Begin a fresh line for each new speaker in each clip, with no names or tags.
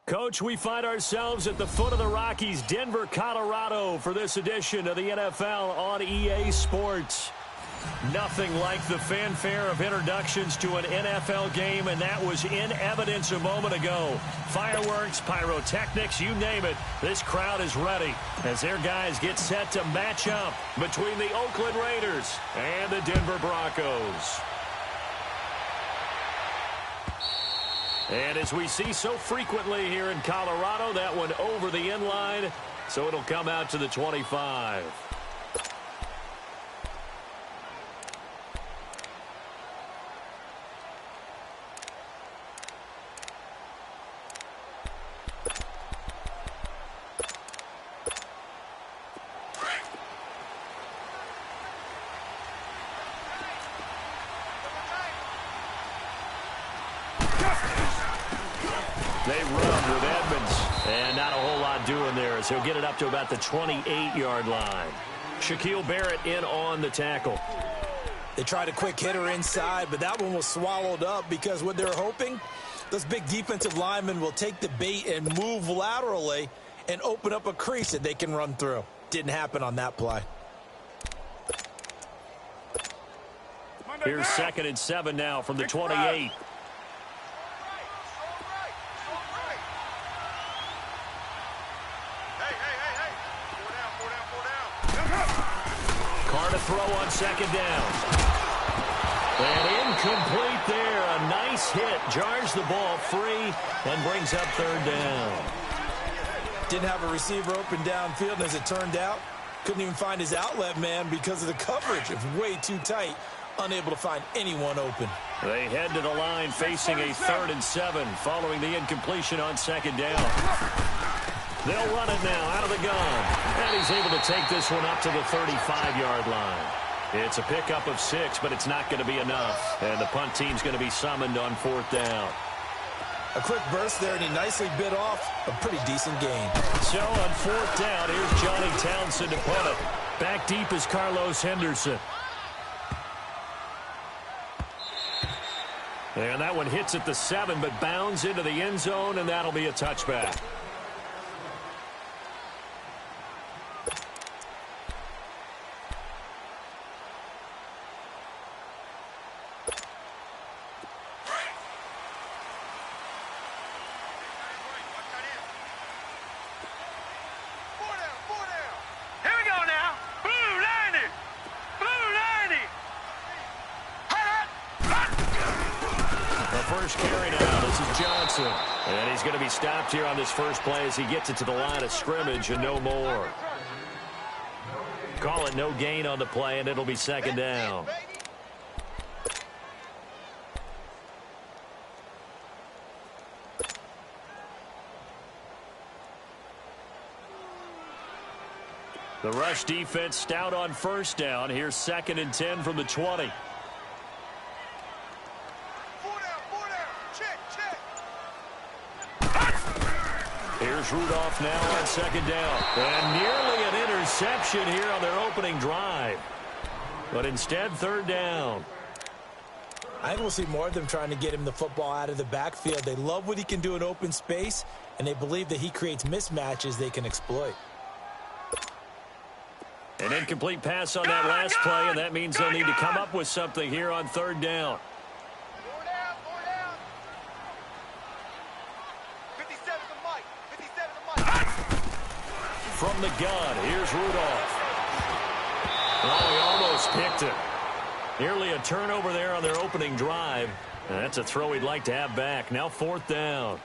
Coach, we find ourselves at the foot of the Rockies, Denver, Colorado, for this edition of the NFL on EA Sports. Nothing like the fanfare of introductions to an NFL game, and that was in evidence a moment ago. Fireworks, pyrotechnics, you name it. This crowd is ready as their guys get set to match up between the Oakland Raiders and the Denver Broncos. And as we see so frequently here in Colorado, that one over the end line, so it'll come out to the 25. They run with Edmonds, and not a whole lot doing there as he'll get it up to about the 28-yard line. Shaquille Barrett in on the tackle.
They tried a quick hitter inside, but that one was swallowed up because what they're hoping, those big defensive linemen will take the bait and move laterally and open up a crease that they can run through. Didn't happen on that play.
Here's 2nd and 7 now from the 28. Carr to throw on 2nd down. And incomplete there. A nice hit. Jars the ball free and brings up 3rd down.
Didn't have a receiver open downfield, and as it turned out, couldn't even find his outlet man because of the coverage. It was way too tight. Unable to find anyone open.
They head to the line facing a 3rd and 7 following the incompletion on 2nd down. They'll run it now out of the gun. And he's able to take this one up to the 35-yard line. It's a pickup of 6, but it's not going to be enough. And the punt team's going to be summoned on 4th down.
A quick burst there, and he nicely bit off a pretty decent gain.
So on 4th down, here's Johnny Townsend to punt it. Back deep is Carlos Henderson. And that one hits at the 7, but bounds into the end zone, and that'll be a touchback. First carry now. This is Johnson. And he's going to be stopped here on this first play as he gets it to the line of scrimmage and no more. Call it no gain on the play, and it'll be 2nd down. The rush defense stout on 1st down. Here's 2nd and 10 from the 20. Here's Rudolph now on 2nd down. And nearly an interception here on their opening drive. But instead, 3rd down.
I think we'll see more of them trying to get him the football out of the backfield. They love what he can do in open space, and they believe that he creates mismatches they can exploit.
An incomplete pass on that last play, and that means they'll need to come up with something here on 3rd down. From the gun, here's Rudolph. Oh, he almost picked it. Nearly a turnover there on their opening drive. And that's a throw he'd like to have back. Now 4th down.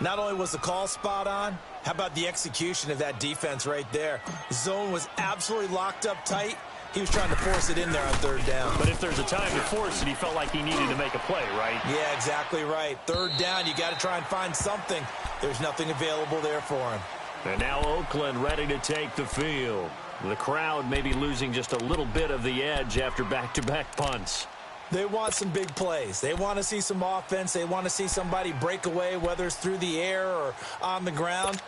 Not only was the call spot on, how about the execution of that defense right there? The zone was absolutely locked up tight. He was trying to force it in there on 3rd down.
But if there's a time to force it, he felt like he needed to make a play, right?
Yeah, exactly right. 3rd down, you got to try and find something. There's nothing available there for him.
And now Oakland ready to take the field. The crowd may be losing just a little bit of the edge after back-to-back punts.
They want some big plays. They want to see some offense. They want to see somebody break away, whether it's through the air or on the ground.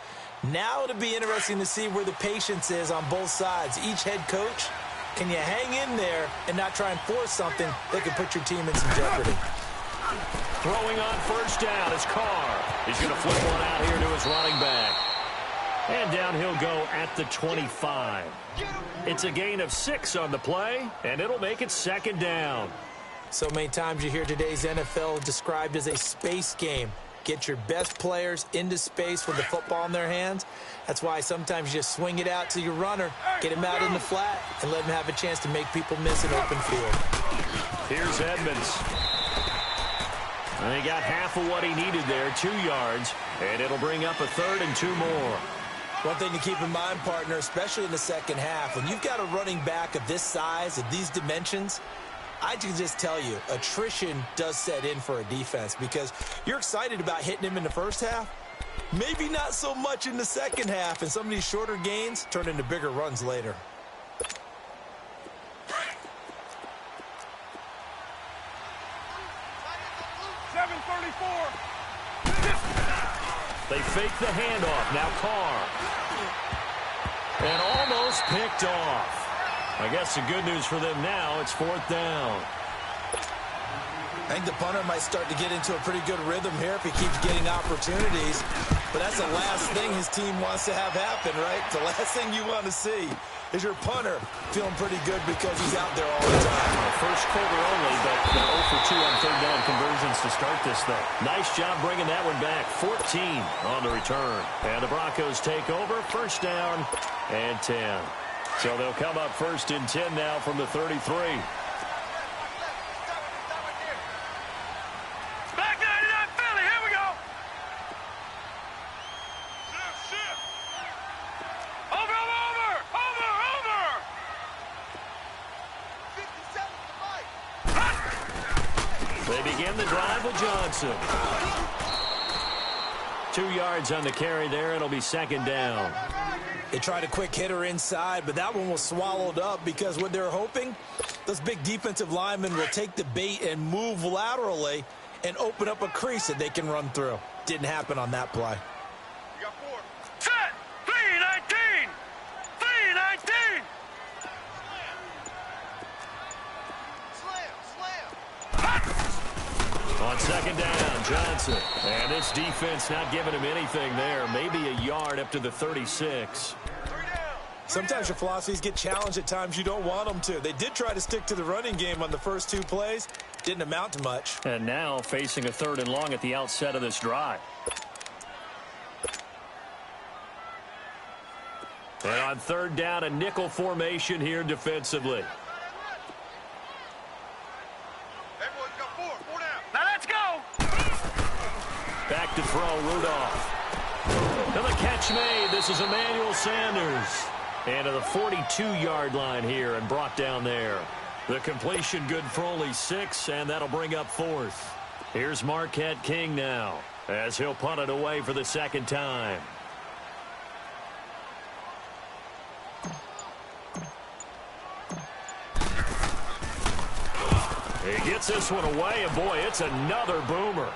Now it'll be interesting to see where the patience is on both sides. Each head coach, can you hang in there and not try and force something that could put your team in some jeopardy?
Throwing on first down is Carr. He's going to flip one out here to his running back. And down he'll go at the 25. It's a gain of 6 on the play, and it'll make it second down.
So many times you hear today's NFL described as a space game. Get your best players into space with the football in their hands. That's why sometimes you just swing it out to your runner, get him out in the flat, and let him have a chance to make people miss an open field.
Here's Edmonds. And he got half of what he needed there, 2 yards, and it'll bring up a 3rd and 2 more.
One thing to keep in mind, partner, especially in the second half, when you've got a running back of this size, of these dimensions, I can just tell you, attrition does set in for a defense because you're excited about hitting him in the first half. Maybe not so much in the second half, and some of these shorter gains turn into bigger runs later.
They fake the handoff. Now Carr. And almost picked off. I guess the good news for them now, it's 4th down.
I think the punter might start to get into a pretty good rhythm here if he keeps getting opportunities. But that's the last thing his team wants to have happen, right? The last thing you want to see is your punter feeling pretty good because he's out there all the time.
First quarter only, but 0 for 2 on 3rd down conversions to start this thing. Nice job bringing that one back. 14 on the return. And the Broncos take over. First down and 10. So they'll come up 1st and 10 now from the 33. They begin the drive with Johnson. 2 yards on the carry there. It'll be 2nd down.
They tried a quick hitter inside, but that one was swallowed up because what they're hoping, those big defensive linemen will take the bait and move laterally and open up a crease that they can run through. Didn't happen on that play.
You got 4. Set! 3-19! 3-19!
On 2nd down, Johnson. And this defense not giving him anything there. Maybe a yard up to the 36.
Sometimes your philosophies get challenged at times you don't want them to. They did try to stick to the running game on the first 2 plays. Didn't amount to much.
And now facing a 3rd and long at the outset of this drive. And on 3rd down, a nickel formation here defensively. Back to throw, Rudolph. And the catch made. This is Emmanuel Sanders. And to the 42-yard line here and brought down there. The completion good for only 6, and that'll bring up 4th. Here's Marquette King now as he'll punt it away for the 2nd time. He gets this one away, and boy, it's another boomer.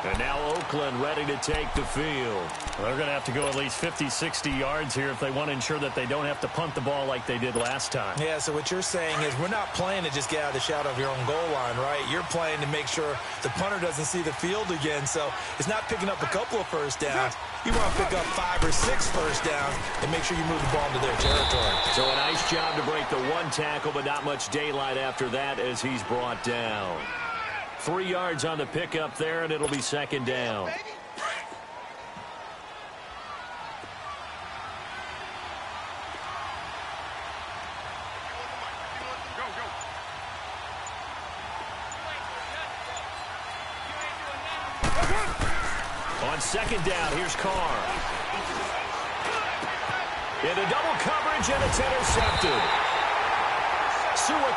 And now Oakland ready to take the field. They're going to have to go at least 50, 60 yards here if they want to ensure that they don't have to punt the ball like they did last time.
Yeah, so what you're saying is we're not playing to just get out of the shadow of your own goal line, right? You're playing to make sure the punter doesn't see the field again. So it's not picking up a couple of first downs. You want to pick up 5 or 6 first downs and make sure you move the ball into their territory.
So a nice job to break the 1 tackle, but not much daylight after that as he's brought down. 3 yards on the pickup there, and it'll be 2nd down. On 2nd down, here's Carr. Into double coverage, and it's intercepted.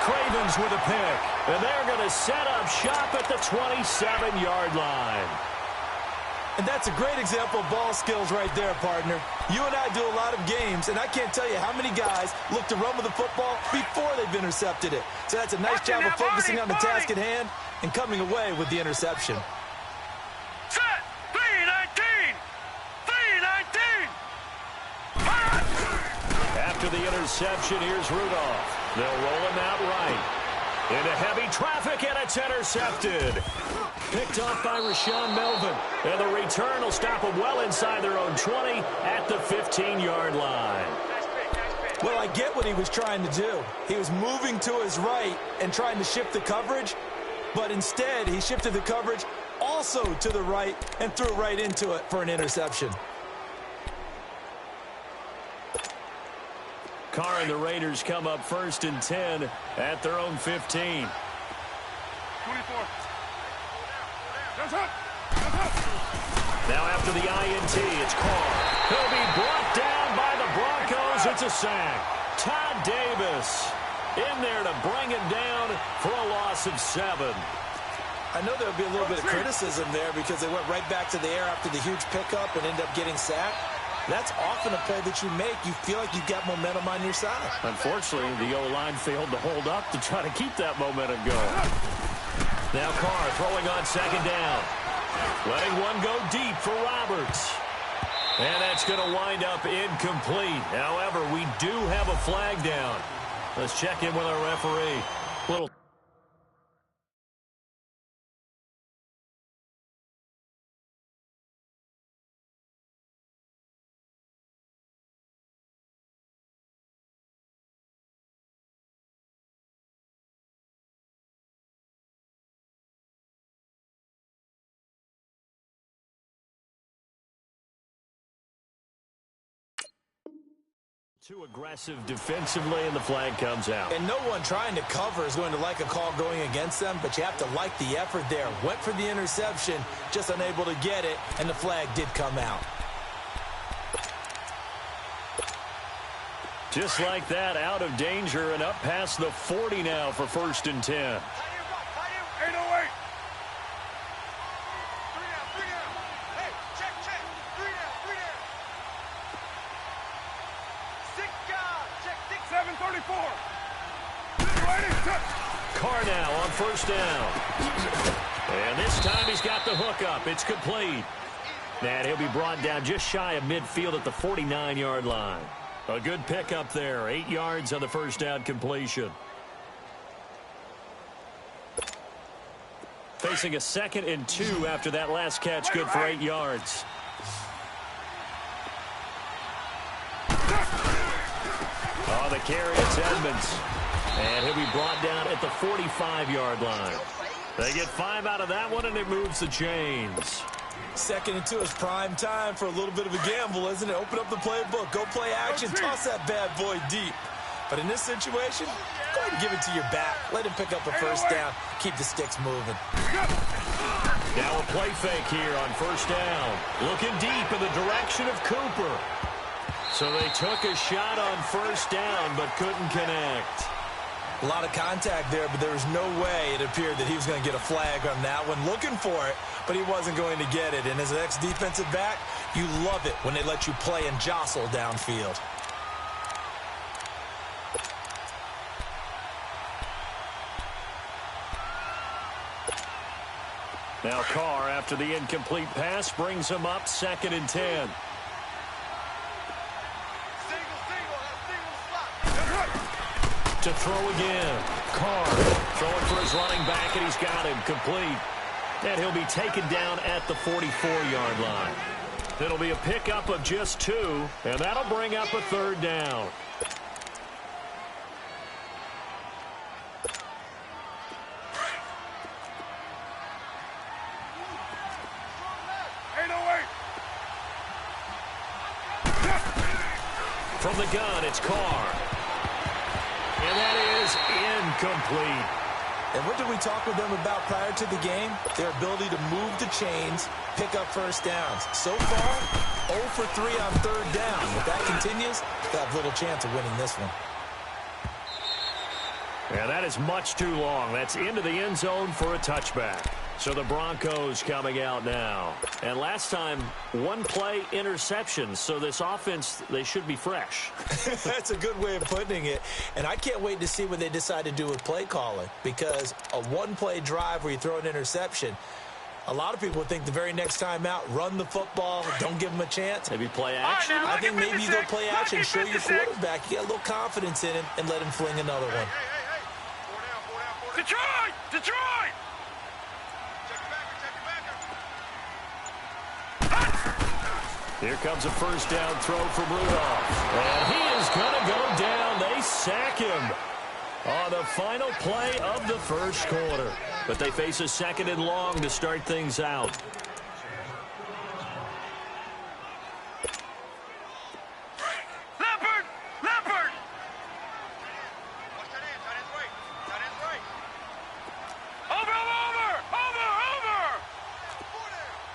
Cravens with a pick, and they're going to set up shop at the 27-yard line.
And that's a great example of ball skills right there, partner. You and I do a lot of games, and I can't tell you how many guys look to run with the football before they've intercepted it. So that's a nice job of focusing on the task at hand and coming away with the interception.
Set! 3-19! 3-19!
After the interception, here's Rudolph. They'll roll him out right. Into heavy traffic, and it's intercepted. Picked off by Rashawn Melvin. And the return will stop them well inside their own 20 at the 15-yard line.
Well, I get what he was trying to do. He was moving to his right and trying to shift the coverage, but instead he shifted the coverage also to the right and threw right into it for an interception.
Carr and the Raiders come up 1st and 10 at their own 15.
24.
Now after the INT, it's Carr. He'll be brought down by the Broncos. It's a sack. Todd Davis in there to bring him down for a loss of 7.
I know there'll be a little bit of criticism there because they went right back to the air after the huge pickup and ended up getting sacked. That's often a play that you make. You feel like you've got momentum on your side.
Unfortunately, the O-line failed to hold up to try to keep that momentum going. Now Carr throwing on 2nd down. Letting one go deep for Roberts. And that's going to wind up incomplete. However, we do have a flag down. Let's check in with our referee. Little too aggressive defensively, and the flag comes out.
And no one trying to cover is going to like a call going against them, but you have to like the effort there. Went for the interception, just unable to get it, and the flag did come out.
Just like that, out of danger and up past the 40 now for 1st and 10.
808. 3 down. Hey, check. 3 down. 6 guard. Check 734.
Carr now on 1st down. And this time he's got the hook up. It's complete. And he'll be brought down just shy of midfield at the 49-yard line. A good pickup there. 8 yards on the 1st down completion. Facing a 2nd and 2 after that last catch. Good for 8 yards. On the carry, it's Edmonds. And he'll be brought down at the 45-yard line. They get 5 out of that one, and it moves the chains.
2nd and 2 is prime time for a little bit of a gamble, isn't it? Open up the playbook, go play action, toss that bad boy deep. But in this situation, go ahead and give it to your back. Let him pick up a 1st down. Keep the sticks moving.
Now a play fake here on 1st down. Looking deep in the direction of Cooper. So they took a shot on 1st down, but couldn't connect.
A lot of contact there, but there was no way it appeared that he was going to get a flag on that one. Looking for it, but he wasn't going to get it. And as an ex-defensive back, you love it when they let you play and jostle downfield.
Now Carr, after the incomplete pass, brings him up 2nd and 10. To throw again. Carr throwing for his running back, and he's got him complete. And he'll be taken down at the 44-yard line. It'll be a pickup of just 2, and that'll bring up a 3rd down. From the gun, it's Carr. And that is incomplete.
And what did we talk with them about prior to the game? Their ability to move the chains, pick up 1st downs. So far, 0 for 3 on 3rd down. If that continues, they'll have little chance of winning this one.
And that is much too long. That's into the end zone for a touchback. So the Broncos coming out now. And last time, 1 play interception. So this offense, they should be fresh.
That's a good way of putting it. And I can't wait to see what they decide to do with play calling. Because a 1-play drive where you throw an interception, A lot of people would think the very next time out, run the football, don't give him a chance.
Maybe play action.
All right, now,
I think maybe you go play action, show your
56.
quarterback. You get a little confidence in him and let him fling another one.
Hey. 4 down. Detroit! Check it back.
Here comes a first down throw from Rudolph. And he is going to go down. They sack him on the final play of the first quarter. But they face a 2nd and long to start things out.
Leopard! Watch that end. Tight end's right. Over!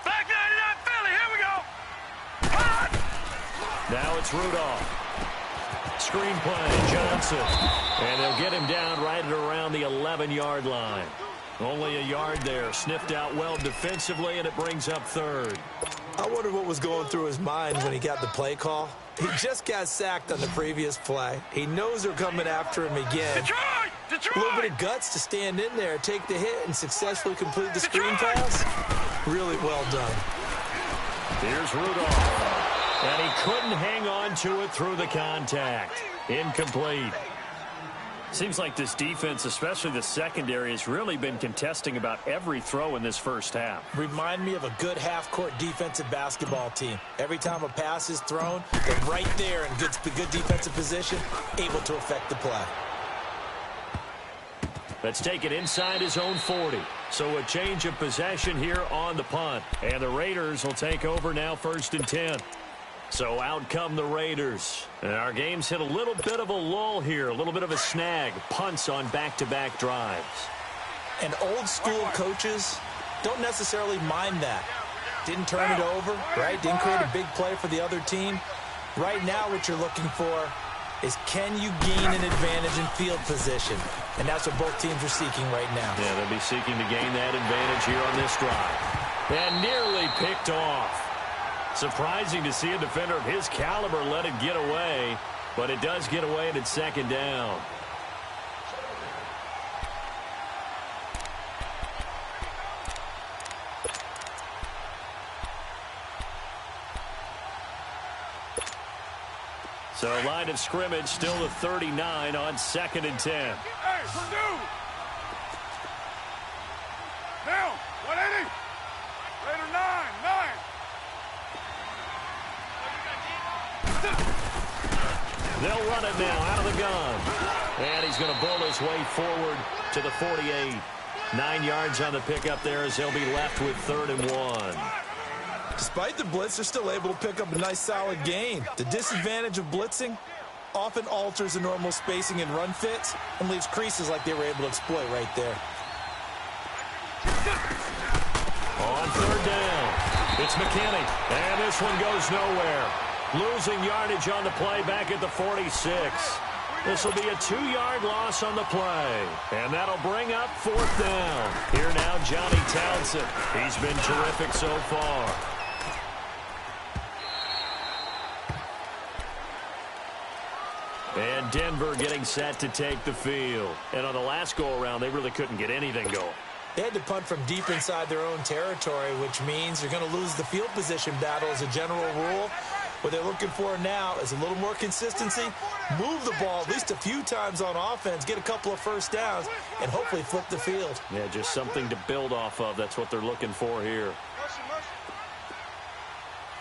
Back 99 Philly. Here we go.
Now it's Rudolph. Screen play, Johnson. And they'll get him down right at around the 11-yard line. Only a yard there. Sniffed out well defensively, and it brings up 3rd.
I wonder what was going through his mind when he got the play call. He just got sacked on the previous play. He knows they're coming after him again.
Detroit!
A little bit of guts to stand in there, take the hit, and successfully complete the screen pass. Really well done.
Here's Rudolph. And he couldn't hang on to it through the contact. Incomplete. Seems like this defense, especially the secondary, has really been contesting about every throw in this first half.
Remind me of a good half-court defensive basketball team. Every time a pass is thrown, they're right there in good defensive position, able to affect the play.
Let's take it inside his own 40. So a change of possession here on the punt. And the Raiders will take over now 1st and 10. So out come the Raiders. And our game's hit a little bit of a lull here, a little bit of a snag. Punts on back-to-back drives.
And old-school coaches don't necessarily mind that. Didn't turn it over, right? Didn't create a big play for the other team. Right now what you're looking for is can you gain an advantage in field position? And that's what both teams are seeking right now.
Yeah, they'll be seeking to gain that advantage here on this drive. And nearly picked off. Surprising to see a defender of his caliber let it get away, but it does get away and it's 2nd down. So line of scrimmage still the 39 on 2nd and 10.
Hey, Purdue! Now, 180. Raider 9.
They'll run it now out of the gun. And he's going to bull his way forward to the 48. 9 yards on the pickup there as they'll be left with 3rd and 1.
Despite the blitz, they're still able to pick up a nice solid gain. The disadvantage of blitzing often alters the normal spacing and run fits and leaves creases like they were able to exploit right there.
On 3rd down, it's McKinney. And this one goes nowhere. Losing yardage on the play back at the 46. This will be a 2-yard loss on the play. And that'll bring up 4th down. Here now, Johnny Townsend. He's been terrific so far. And Denver getting set to take the field. And on the last go-around, they really couldn't get anything going.
They had to punt from deep inside their own territory, which means you're going to lose the field position battle as a general rule. What they're looking for now is a little more consistency, move the ball at least a few times on offense, get a couple of first downs, and hopefully flip the field.
Yeah, just something to build off of. That's what they're looking for here.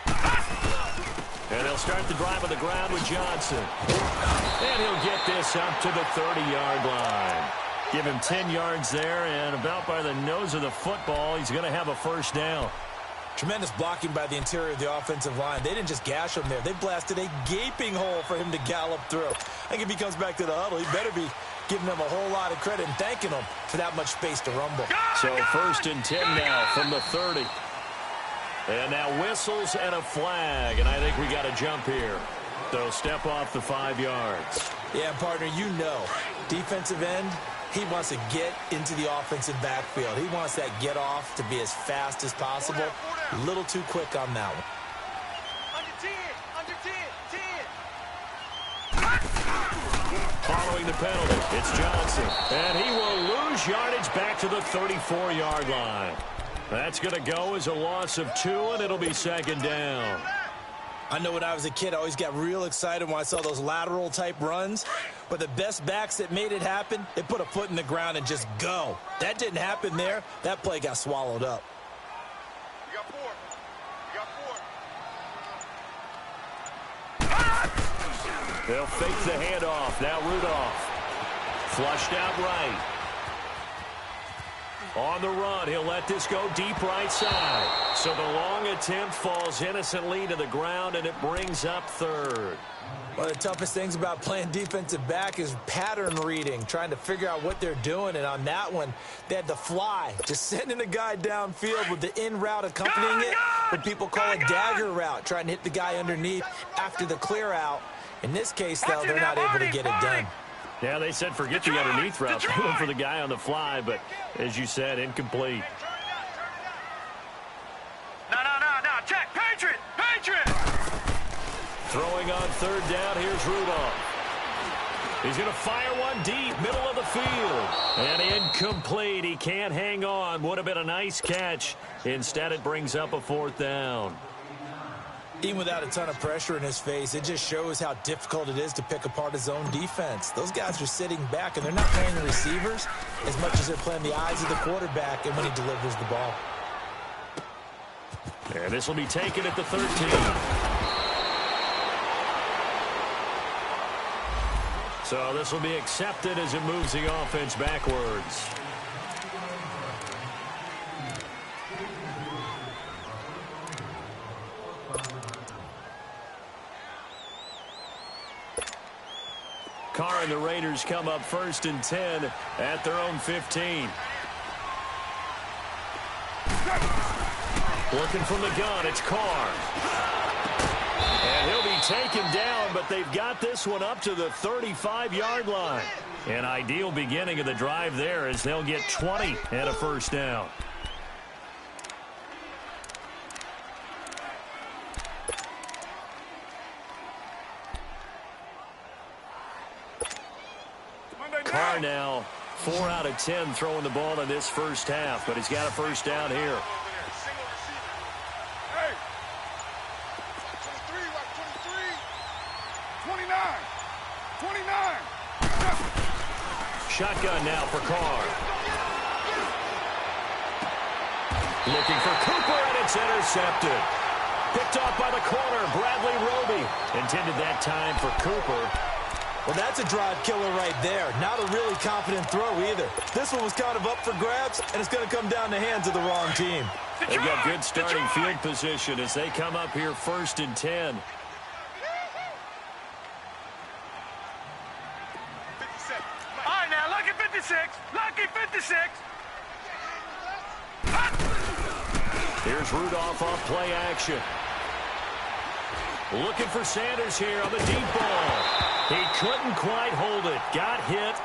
And they'll start the drive on the ground with Johnson. And he'll get this up to the 30-yard line. Give him 10 yards there, and about by the nose of the football, he's going to have a first down.
Tremendous blocking by the interior of the offensive line. They didn't just gash him there. They blasted a gaping hole for him to gallop through. I think if he comes back to the huddle, he better be giving them a whole lot of credit and thanking them for that much space to rumble.
So 1st and 10 now from the 30. And now whistles and a flag, and I think we got a jump here. They'll step off the 5 yards.
Yeah, partner, you know, defensive end, he wants to get into the offensive backfield. He wants that get off to be as fast as possible. A little too quick on that one.
Under 10.
Following the penalty, it's Johnson. And he will lose yardage back to the 34-yard line. That's going to go as a loss of 2, and it'll be second down.
I know when I was a kid, I always got real excited when I saw those lateral-type runs. But the best backs that made it happen, they put a foot in the ground and just go. That didn't happen there. That play got swallowed up.
You got 4. You got 4.
They'll fake the handoff. Now Rudolph. Flushed out right. On the run, he'll let this go deep right side. So the long attempt falls innocently to the ground, and it brings up third.
One of the toughest things about playing defensive back is pattern reading, trying to figure out what they're doing. And on that one, they had the fly, just sending a guy downfield with the in route accompanying it. What people call a dagger route, trying to hit the guy underneath after the clear out. In this case, though, they're not able to get it done.
Yeah, they said forget the underneath route. They went for the guy on the fly, but as you said, incomplete.
No. Check. Patriot.
Throwing on third down, here's Rudolph. He's going to fire one deep, middle of the field. And incomplete. He can't hang on. Would have been a nice catch. Instead, it brings up a 4th down.
Even without a ton of pressure in his face, it just shows how difficult it is to pick apart his own defense. Those guys are sitting back, and they're not playing the receivers as much as they're playing the eyes of the quarterback and when he delivers the ball.
And this will be taken at the 13. So this will be accepted as it moves the offense backwards. Carr and the Raiders come up 1st and 10 at their own 15. Looking from the gun, it's Carr. And he'll be taken down, but they've got this one up to the 35-yard line. An ideal beginning of the drive there as they'll get 20 and a 1st down. Carr now 4 out of 10 throwing the ball in this first half, but he's got a 1st down here.
Hey. 29.
Shotgun now for Carr. Looking for Cooper, and it's intercepted. Picked off by the corner, Bradley Roby. Intended that time for Cooper.
Well, that's a drive killer right there. Not a really confident throw either. This one was kind of up for grabs, and it's going to come down the hands of the wrong team.
They've got good starting field position as they come up here 1st and 10.
56. All right, now, lucky 56. Lucky 56.
Here's Rudolph off play action. Looking for Sanders here on the deep ball. He couldn't quite hold it. Got hit.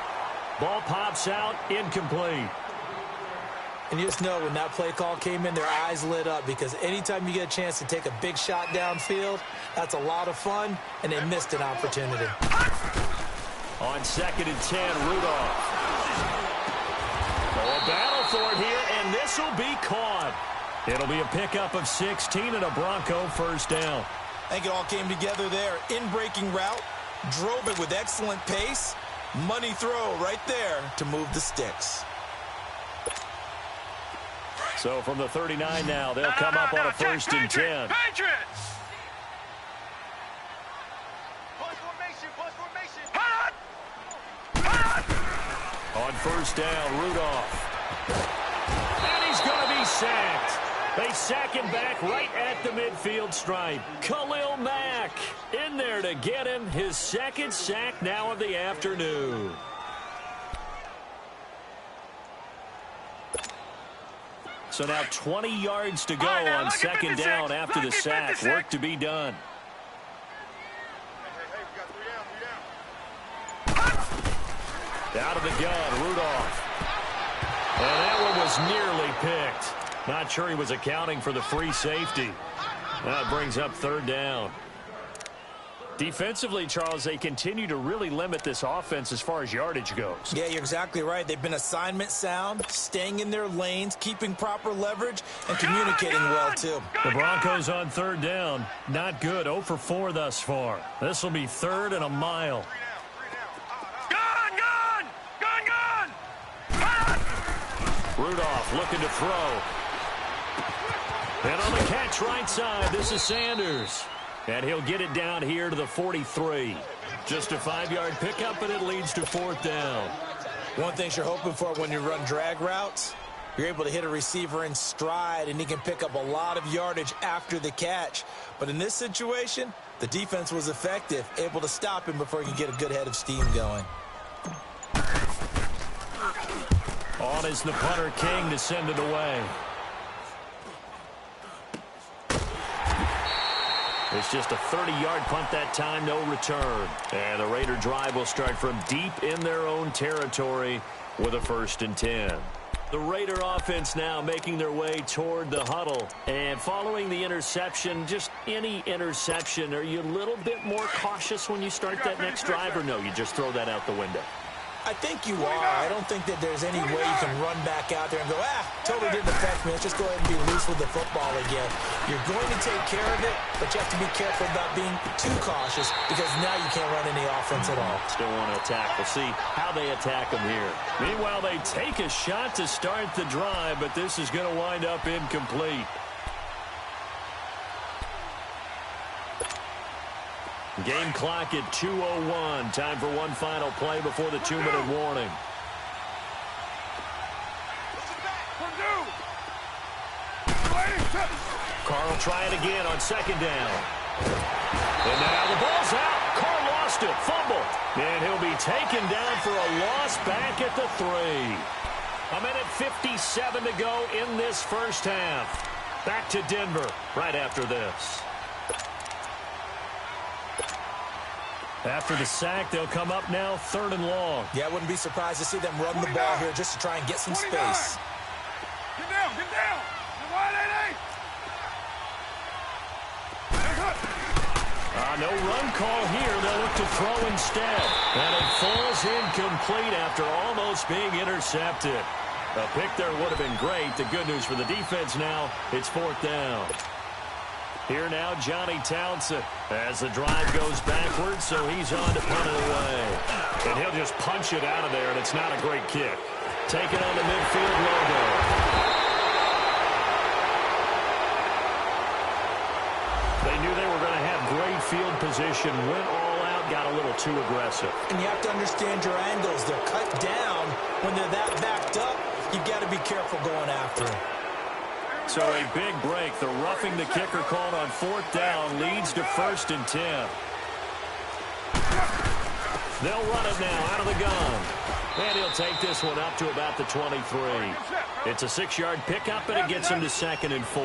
Ball pops out. Incomplete.
And you just know when that play call came in, their eyes lit up because anytime you get a chance to take a big shot downfield, that's a lot of fun, and they missed an opportunity.
On 2nd and 10, Rudolph. Oh, a battle for it here, and this will be caught. It'll be a pickup of 16 and a Bronco 1st down.
I think it all came together there. In-breaking route, drove it with excellent pace. Money throw right there to move the sticks.
So from the 39 now, they'll come up on a 1st and 10.
Patriots! Push formation.
On 1st down, Rudolph. And he's going to be sacked. They sack him back right at the midfield stripe. Khalil Mack in there to get him his 2nd sack now of the afternoon. So now 20 yards to go on 2nd down after the sack. Work to be done. Out of the gun, Rudolph. And that one was nearly picked. Not sure he was accounting for the free safety. That brings up 3rd down. Defensively, Charles, they continue to really limit this offense as far as yardage goes.
Yeah, you're exactly right. They've been assignment sound, staying in their lanes, keeping proper leverage, and communicating well, too.
The Broncos on third down. Not good. 0 for 4 thus far. This will be 3rd and a mile.
Gun!
Rudolph looking to throw. And on the catch right side, this is Sanders. And he'll get it down here to the 43. Just a 5-yard pickup, and it leads to 4th down.
One thing you're hoping for when you run drag routes, you're able to hit a receiver in stride, and he can pick up a lot of yardage after the catch. But in this situation, the defense was effective, able to stop him before he could get a good head of steam going.
On is the punter, King, to send it away. It's just a 30-yard punt that time, no return. And the Raider drive will start from deep in their own territory with a 1st and 10. The Raider offense now making their way toward the huddle. And following the interception, just any interception, are you a little bit more cautious when you start that next drive, or no, you just throw that out the window?
I think you are. I don't think that there's any way you can run back out there and go, totally didn't affect me. Let's just go ahead and be loose with the football again. You're going to take care of it, but you have to be careful about being too cautious because now you can't run any offense at all.
Still want to attack. We'll see how they attack them here. Meanwhile, they take a shot to start the drive, but this is going to wind up incomplete. Game clock at 2:01. Time for one final play before the 2-minute warning. Carr will try it again on 2nd down. And now the ball's out. Carr lost it. Fumble. And he'll be taken down for a loss back at the 3. 1:57 to go in this first half. Back to Denver right after this. After the sack, they'll come up now 3rd and long.
Yeah, I wouldn't be surprised to see them run the ball here just to try and get some space.
Get down!
No run call here. They'll look to throw instead. And it falls incomplete after almost being intercepted. A pick there would have been great. The good news for the defense now, it's 4th down. Here now, Johnny Townsend, as the drive goes backwards, so he's on to punt it away. And he'll just punch it out of there, and it's not a great kick. Taken on the midfield logo. They knew they were going to have great field position, went all out, got a little too aggressive.
And you have to understand your angles. They're cut down. When they're that backed up, you've got to be careful going after them.
So a big break. The roughing the kicker called on 4th down leads to 1st and 10. They'll run it now out of the gun. And he'll take this one up to about the 23. It's a 6-yard pickup, and it gets him to 2nd and 4.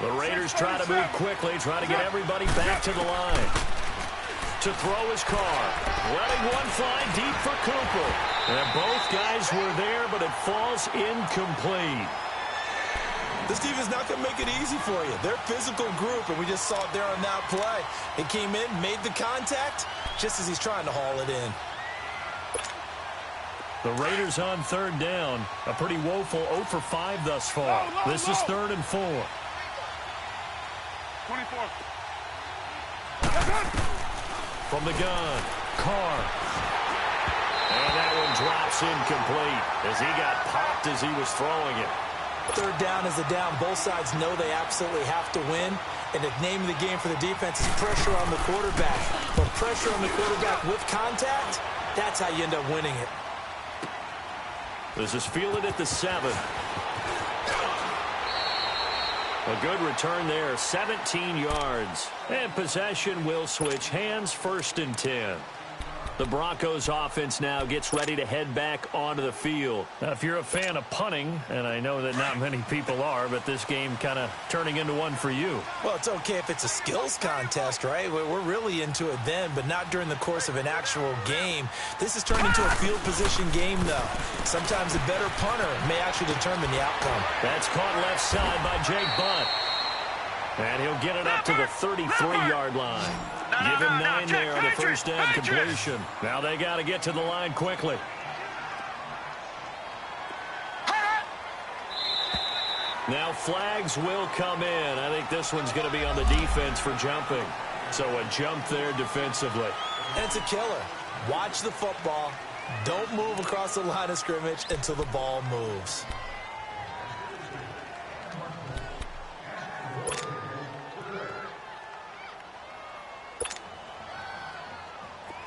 The Raiders try to move quickly, try to get everybody back to the line. To throw his Carr. Letting one fly deep for Cooper. And both guys were there, but it falls incomplete.
This defense is not going to make it easy for you. They're a physical group, and we just saw it there on that play. He came in, made the contact, just as he's trying to haul it in.
The Raiders on 3rd down. A pretty woeful 0 for 5 thus far. This is 3rd and 4.
24.
From the gun, Carr. And that one drops incomplete as he got popped as he was throwing it.
3rd down is a down. Both sides know they absolutely have to win. And the name of the game for the defense is pressure on the quarterback. But pressure on the quarterback with contact, that's how you end up winning it.
This is fielded at the 7. A good return there, 17 yards. And possession will switch hands, 1st and 10. The Broncos offense now gets ready to head back onto the field. Now, if you're a fan of punting, and I know that not many people are, but this game kind of turning into one for you.
Well, it's okay if it's a skills contest, right? We're really into it then, but not during the course of an actual game. This has turned into a field position game, though. Sometimes a better punter may actually determine the outcome.
That's caught left side by Jake Butt. And he'll get it up to the 33-yard line. Give him 9 there on the first down completion. Now they got to get to the line quickly. Now flags will come in. I think this one's going to be on the defense for jumping. So a jump there defensively.
And it's a killer. Watch the football. Don't move across the line of scrimmage until the ball moves.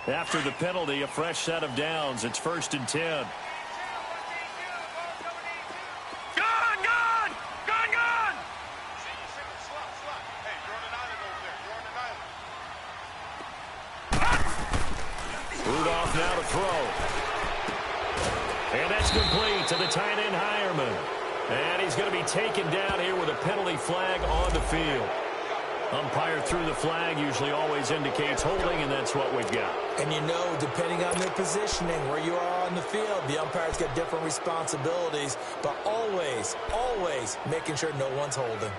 After the penalty, a fresh set of downs. It's 1st and 10. Rudolph now to throw. And that's complete to the tight end, Hireman. And he's going to be taken down here with a penalty flag on the field. Umpire threw the flag, usually always indicates holding, and that's what we've got.
And you know, depending on their positioning, where you are on the field, the umpire's got different responsibilities, but always, always making sure no one's holding.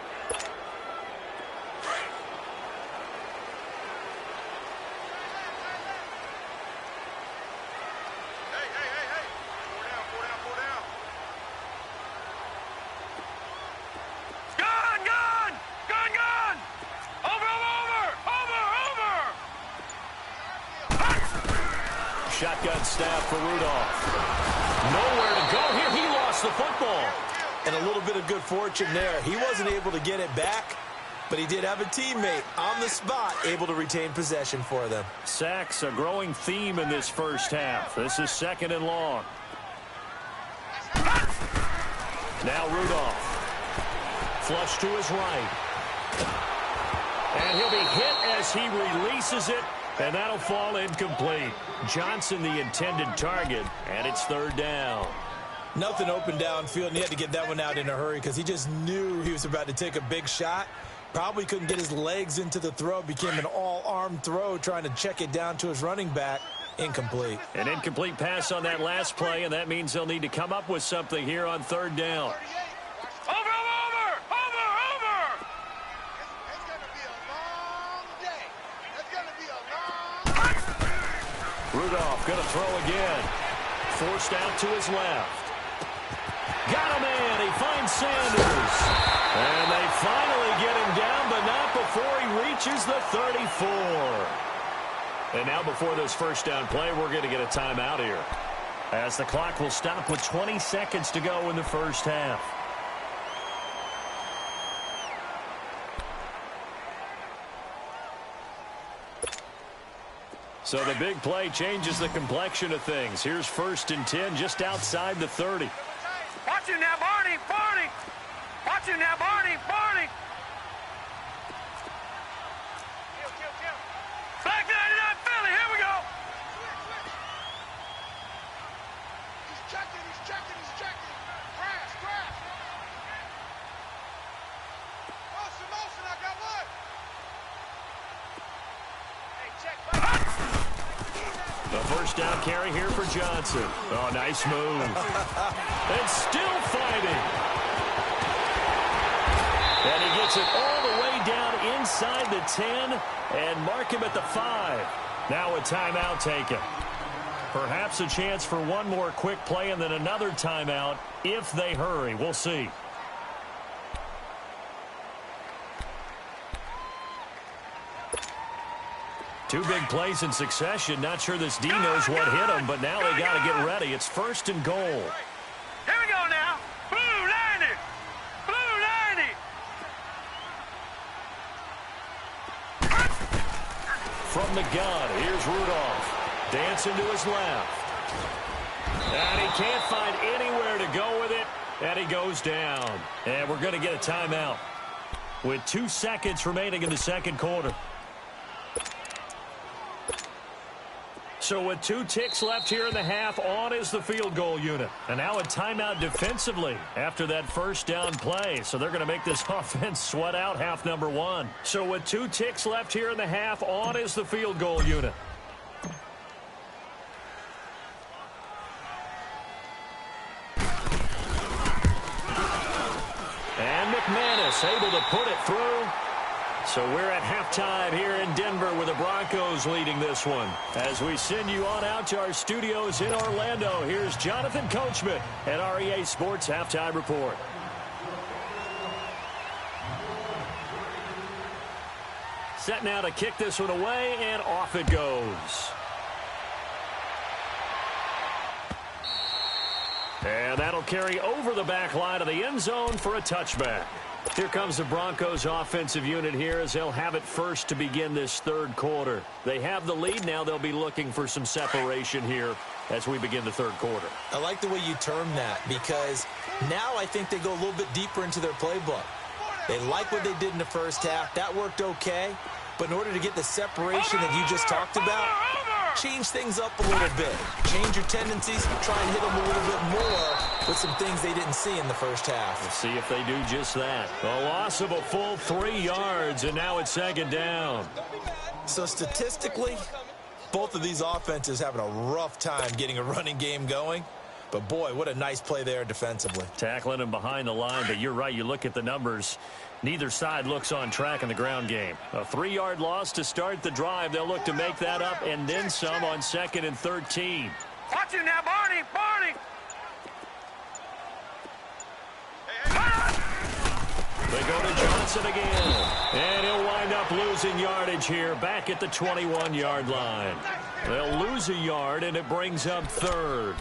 Shotgun snap for Rudolph. Nowhere to go here. He lost the football.
And a little bit of good fortune there. He wasn't able to get it back, but he did have a teammate on the spot able to retain possession for them.
Sacks, a growing theme in this first half. This is 2nd and long. Now Rudolph. Flush to his right. And he'll be hit as he releases it. And that'll fall incomplete. Johnson the intended target, and it's 3rd down.
Nothing open downfield, and he had to get that one out in a hurry because he just knew he was about to take a big shot. Probably couldn't get his legs into the throw. Became an all-arm throw trying to check it down to his running back. Incomplete.
An incomplete pass on that last play, and that means they'll need to come up with something here on 3rd down. Rudolph going to throw again. Forced out to his left. Got a man. He finds Sanders. And they finally get him down, but not before he reaches the 34. And now before this first down play, we're going to get a timeout here, as the clock will stop with 20 seconds to go in the first half. So the big play changes the complexion of things. Here's 1st and 10 just outside the 30.
Watch him now, Barney, Barney. Watch him now, Barney, Barney. Back 99 Philly, here we go. He's checking, he's checking, he's checking. Crash, crash. Motion, I got one. Hey, check, buddy.
The first down carry here for Johnson. Oh, nice move. And still fighting. And he gets it all the way down inside the 10 and mark him at the 5. Now a timeout taken. Perhaps a chance for one more quick play and then another timeout if they hurry. We'll see. Two big plays in succession. Not sure this D knows what hit him, but now they got to get ready. It's 1st and goal.
Here we go now. Blue 90. Blue 90.
From the gun, here's Rudolph. Dancing to his left. And he can't find anywhere to go with it. And he goes down. And we're going to get a timeout with 2 seconds remaining in the second quarter. So with 2 ticks left here in the half, on is the field goal unit. And now a timeout defensively after that first down play. So they're going to make this offense sweat out half number 1. So with 2 ticks left here in the half, on is the field goal unit. And McManus able to put it through. So we're at halftime here in Denver with the Broncos leading this one. As we send you on out to our studios in Orlando, here's Jonathan Coachman at REA Sports Halftime Report. Set now to kick this one away, and off it goes. And that'll carry over the back line of the end zone for a touchback. Here comes the Broncos offensive unit here as they'll have it first to begin this third quarter. They have the lead. Now they'll be looking for some separation here as we begin the third quarter.
I like the way you term that because now I think they go a little bit deeper into their playbook. They like what they did in the first half. That worked okay. But in order to get the separation that you just talked about, change things up a little bit. Change your tendencies. Try and hit them a little bit more with some things they didn't see in the first half.
We'll see if they do just that. A loss of a full 3 yards, and now it's second down.
So statistically, both of these offenses having a rough time getting a running game going. But, boy, what a nice play there defensively.
Tackling him behind the line, but you're right. You look at the numbers. Neither side looks on track in the ground game. A 3-yard loss to start the drive. They'll look to make that up and then some on 2nd and 13.
Watch him now, Barney! Barney!
They go to Johnson again. And he'll wind up losing yardage here back at the 21-yard line. They'll lose a yard, and it brings up 3rd.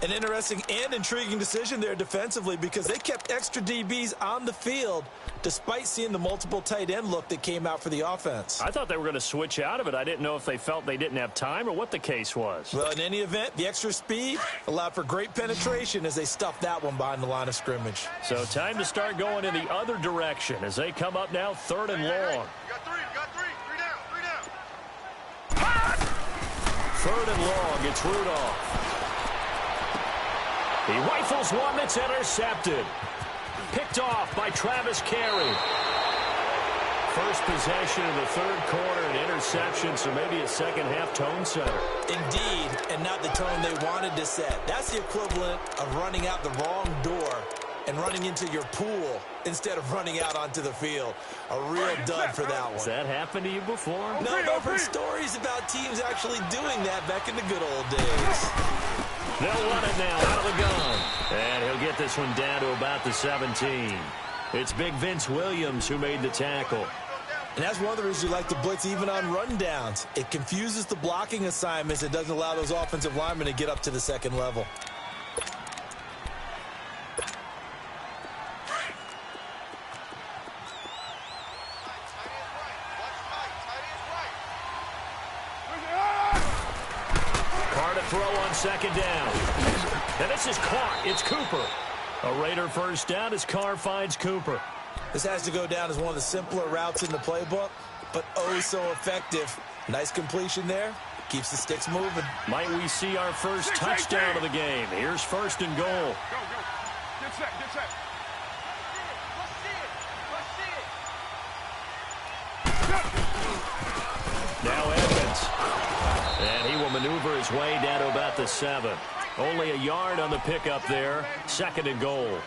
An interesting and intriguing decision there defensively because they kept extra DBs on the field despite seeing the multiple tight end look that came out for the offense.
I thought they were going to switch out of it. I didn't know if they felt they didn't have time or what the case was.
Well, in any event, the extra speed allowed for great penetration as they stuffed that one behind the line of scrimmage.
So time to start going in the other direction as they come up now 3rd and long.
You got three. Three down.
3rd and long. It's Rudolph. He rifles one that's intercepted. Picked off by Travis Carey. First possession in the 3rd quarter, an interception, so maybe a second-half tone setter.
Indeed, and not the tone they wanted to set. That's the equivalent of running out the wrong door and running into your pool instead of running out onto the field. A real dud for that one.
Has that happened to you before?
No, but I've heard stories about teams actually doing that back in the good old days.
They'll run it now out of the gun. And he'll get this one down to about the 17. It's big Vince Williams who made the tackle.
And that's one of the reasons you like to blitz even on rundowns. It confuses the blocking assignments. It doesn't allow those offensive linemen to get up to the second level.
Throw on 2nd down. And this is caught. It's Cooper. A Raider first down as Carr finds Cooper.
This has to go down as one of the simpler routes in the playbook, but oh so effective. Nice completion there. Keeps the sticks moving.
Might we see our first touchdown of the game? Here's 1st and goal.
Go. Get set.
Now Evans. And he will maneuver his way down to about the 7. Only a yard on the pickup there. 2nd and goal.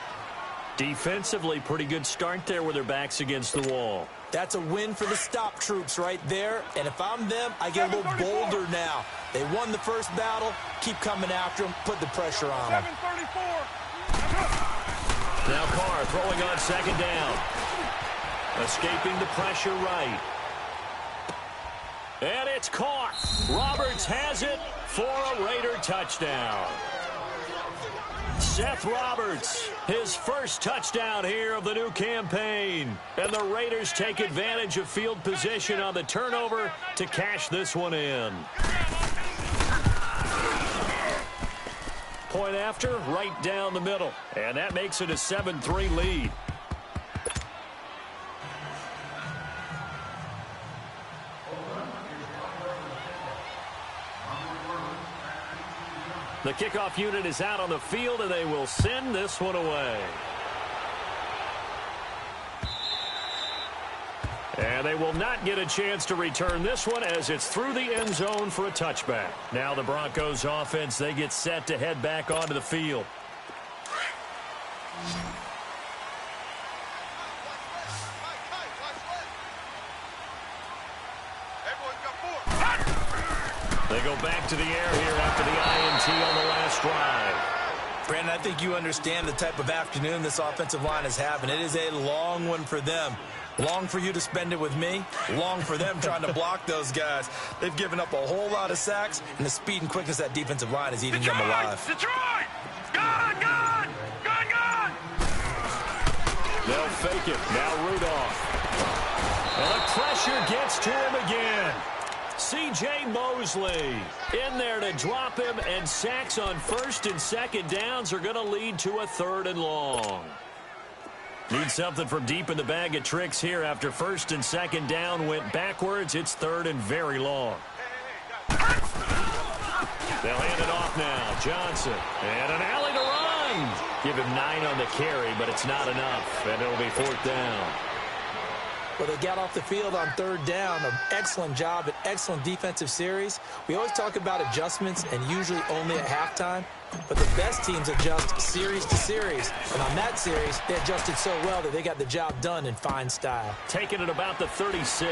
Defensively, pretty good start there with their backs against the wall.
That's a win for the stop troops right there. And if I'm them, I get a little bolder now. They won the first battle. Keep coming after them. Put the pressure on them.
7:34.
Now Carr throwing on 2nd down. Escaping the pressure right. And it's caught. Roberts has it for a Raider touchdown. Seth Roberts, his first touchdown here of the new campaign. And the Raiders take advantage of field position on the turnover to cash this one in. Point after, right down the middle. And that makes it a 7-3 lead. The kickoff unit is out on the field, and they will send this one away. And they will not get a chance to return this one as it's through the end zone for a touchback. Now the Broncos offense, they get set to head back onto the field. They go back to the air here after the INT on the last drive.
Brandon, I think you understand the type of afternoon this offensive line is having. It is a long one for them. Long for you to spend it with me. Long for them trying to block those guys. They've given up a whole lot of sacks, and the speed and quickness of that defensive line is eating them alive.
Detroit! Gone! Gone! Gone! Gone!
They'll fake it. Now Rudolph. And the pressure gets to him again. C.J. Mosley in there to drop him, and sacks on first and second downs are going to lead to a 3rd and long. Need something from deep in the bag of tricks here after first and second down went backwards. It's 3rd and very long. They'll hand it off now. Johnson. And an alley to run. Give him 9 on the carry, but it's not enough. And it'll be 4th down.
Well, they got off the field on 3rd down. An excellent job, an excellent defensive series. We always talk about adjustments, and usually only at halftime. But the best teams adjust series to series. And on that series, they adjusted so well that they got the job done in fine style.
Taking it about the 36.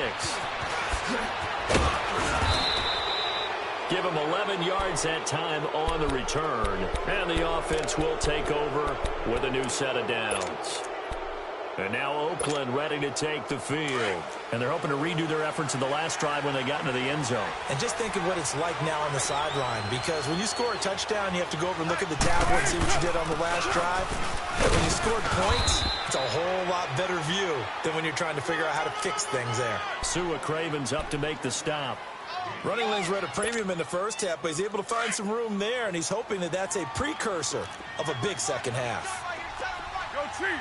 Give him 11 yards that time on the return. And the offense will take over with a new set of downs. And now Oakland ready to take the field. And they're hoping to redo their efforts in the last drive when they got into the end zone.
And just think of what it's like now on the sideline, because when you score a touchdown, you have to go over and look at the tablet and see what you did on the last drive. But when you scored points, it's a whole lot better view than when you're trying to figure out how to fix things there.
Sua Craven's up to make the stop.
Running lanes were at a premium in the first half, but he's able to find some room there, and he's hoping that that's a precursor of a big second half.
Go Chief!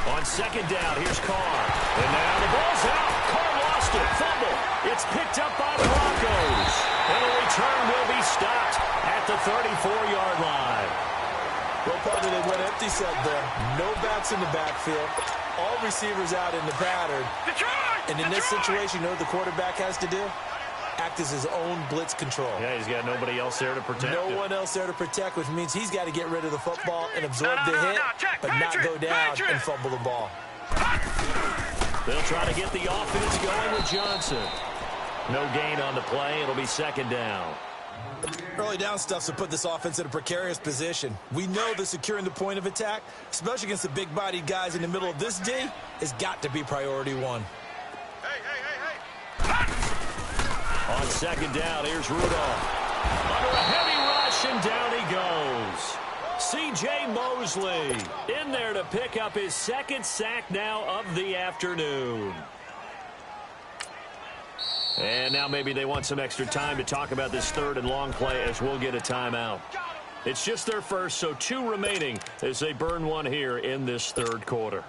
On second down, here's Carr. And now the ball's out. Carr lost it. Fumble. It's picked up by the Broncos. And the return will be stopped at the 34-yard line.
Well, partner, they went empty set there. No backs in the backfield. All receivers out in the pattern.
Detroit!
And in this situation, you know what the quarterback has to do? Act as his own blitz control.
Yeah, he's got nobody else there to protect him.
No one else there to protect, which means he's got to get rid of the football and absorb the hit, but not go down and fumble the ball.
They'll try to get the offense going with Johnson. No gain on the play. It'll be second down.
Early down stuff's to put this offense in a precarious position. We know that securing the point of attack, especially against the big-bodied guys in the middle of this D, has got to be priority one.
Hey, hey, hey, hey!
On second down, here's Rudolph. Under a heavy rush, and down he goes. C.J. Mosley in there to pick up his second sack now of the afternoon. And now maybe they want some extra time to talk about this 3rd and long play, as we'll get a timeout. It's just their first, so 2 remaining as they burn one here in this 3rd quarter.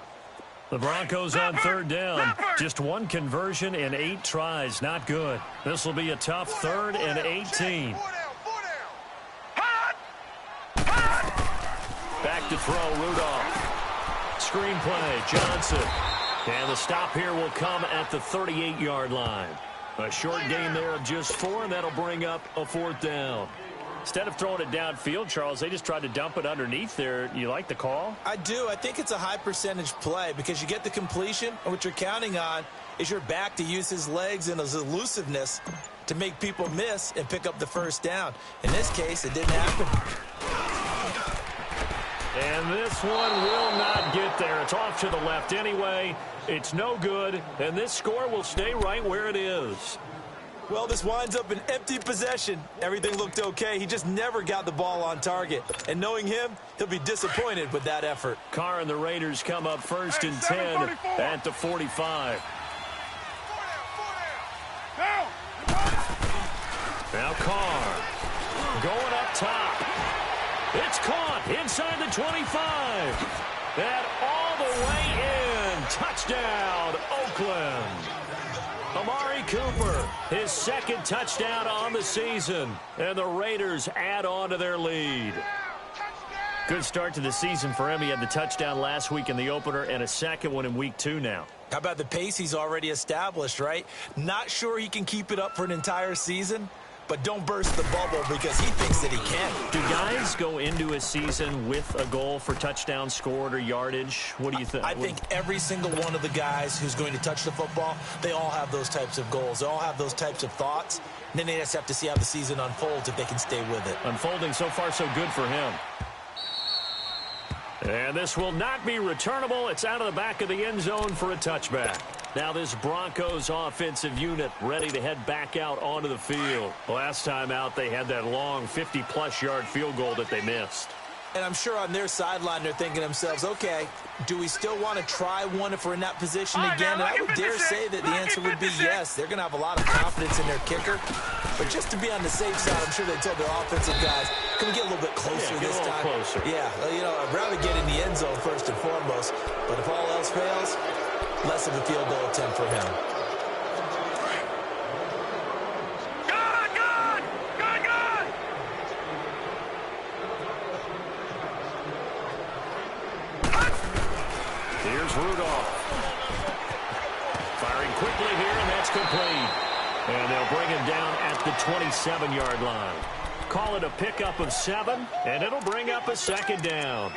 The Broncos on 3rd down. Just 1 conversion in 8 tries. Not good. This will be a tough 3rd and 18. Back to throw, Rudolph. Screen play, Johnson. And the stop here will come at the 38-yard line. A short gain there of just 4, and that'll bring up a 4th down. Instead of throwing it downfield, Charles, they just tried to dump it underneath there. You like the call?
I do. I think it's a high percentage play because you get the completion, and what you're counting on is your back to use his legs and his elusiveness to make people miss and pick up the first down. In this case, it didn't happen.
And this one will not get there. It's off to the left anyway. It's no good, and this score will stay right where it is.
Well, this winds up an empty possession. Everything looked okay. He just never got the ball on target. And knowing him, he'll be disappointed with that effort.
Carr and the Raiders come up 1st and 10 at the 45. Now Carr going up top. It's caught inside the 25. And all the way in. Touchdown, Oakland. Amari Cooper, his 2nd touchdown on the season. And the Raiders add on to their lead. Good start to the season for him. He had the touchdown last week in the opener and a 2nd one in week 2 now.
How about the pace he's already established, right? Not sure he can keep it up for an entire season, but don't burst the bubble because he thinks that he can.
Dude guys go into a season with a goal for touchdown scored or yardage? What do you think?
I think every single one of the guys who's going to touch the football, they all have those types of goals. They all have those types of thoughts. And then they just have to see how the season unfolds if they can stay with it.
Unfolding so far so good for him. And this will not be returnable. It's out of the back of the end zone for a touchback. Now this Broncos offensive unit ready to head back out onto the field. Last time out, they had that long 50-plus yard field goal that they missed.
And I'm sure on their sideline, they're thinking to themselves, okay, do we still want to try one if we're in that position again? And I would dare say that the answer would be yes. They're going to have a lot of confidence in their kicker. But just to be on the safe side, I'm sure they told their offensive guys, can we get a little bit closer this time?
Closer.
Yeah, you know, I'd rather get in the end zone first and foremost. But if all else fails, less of a field goal attempt for him.
Here's Rudolph. Firing quickly here, and that's complete. And they'll bring him down at the 27-yard line. Call it a pickup of 7, and it'll bring up a second down.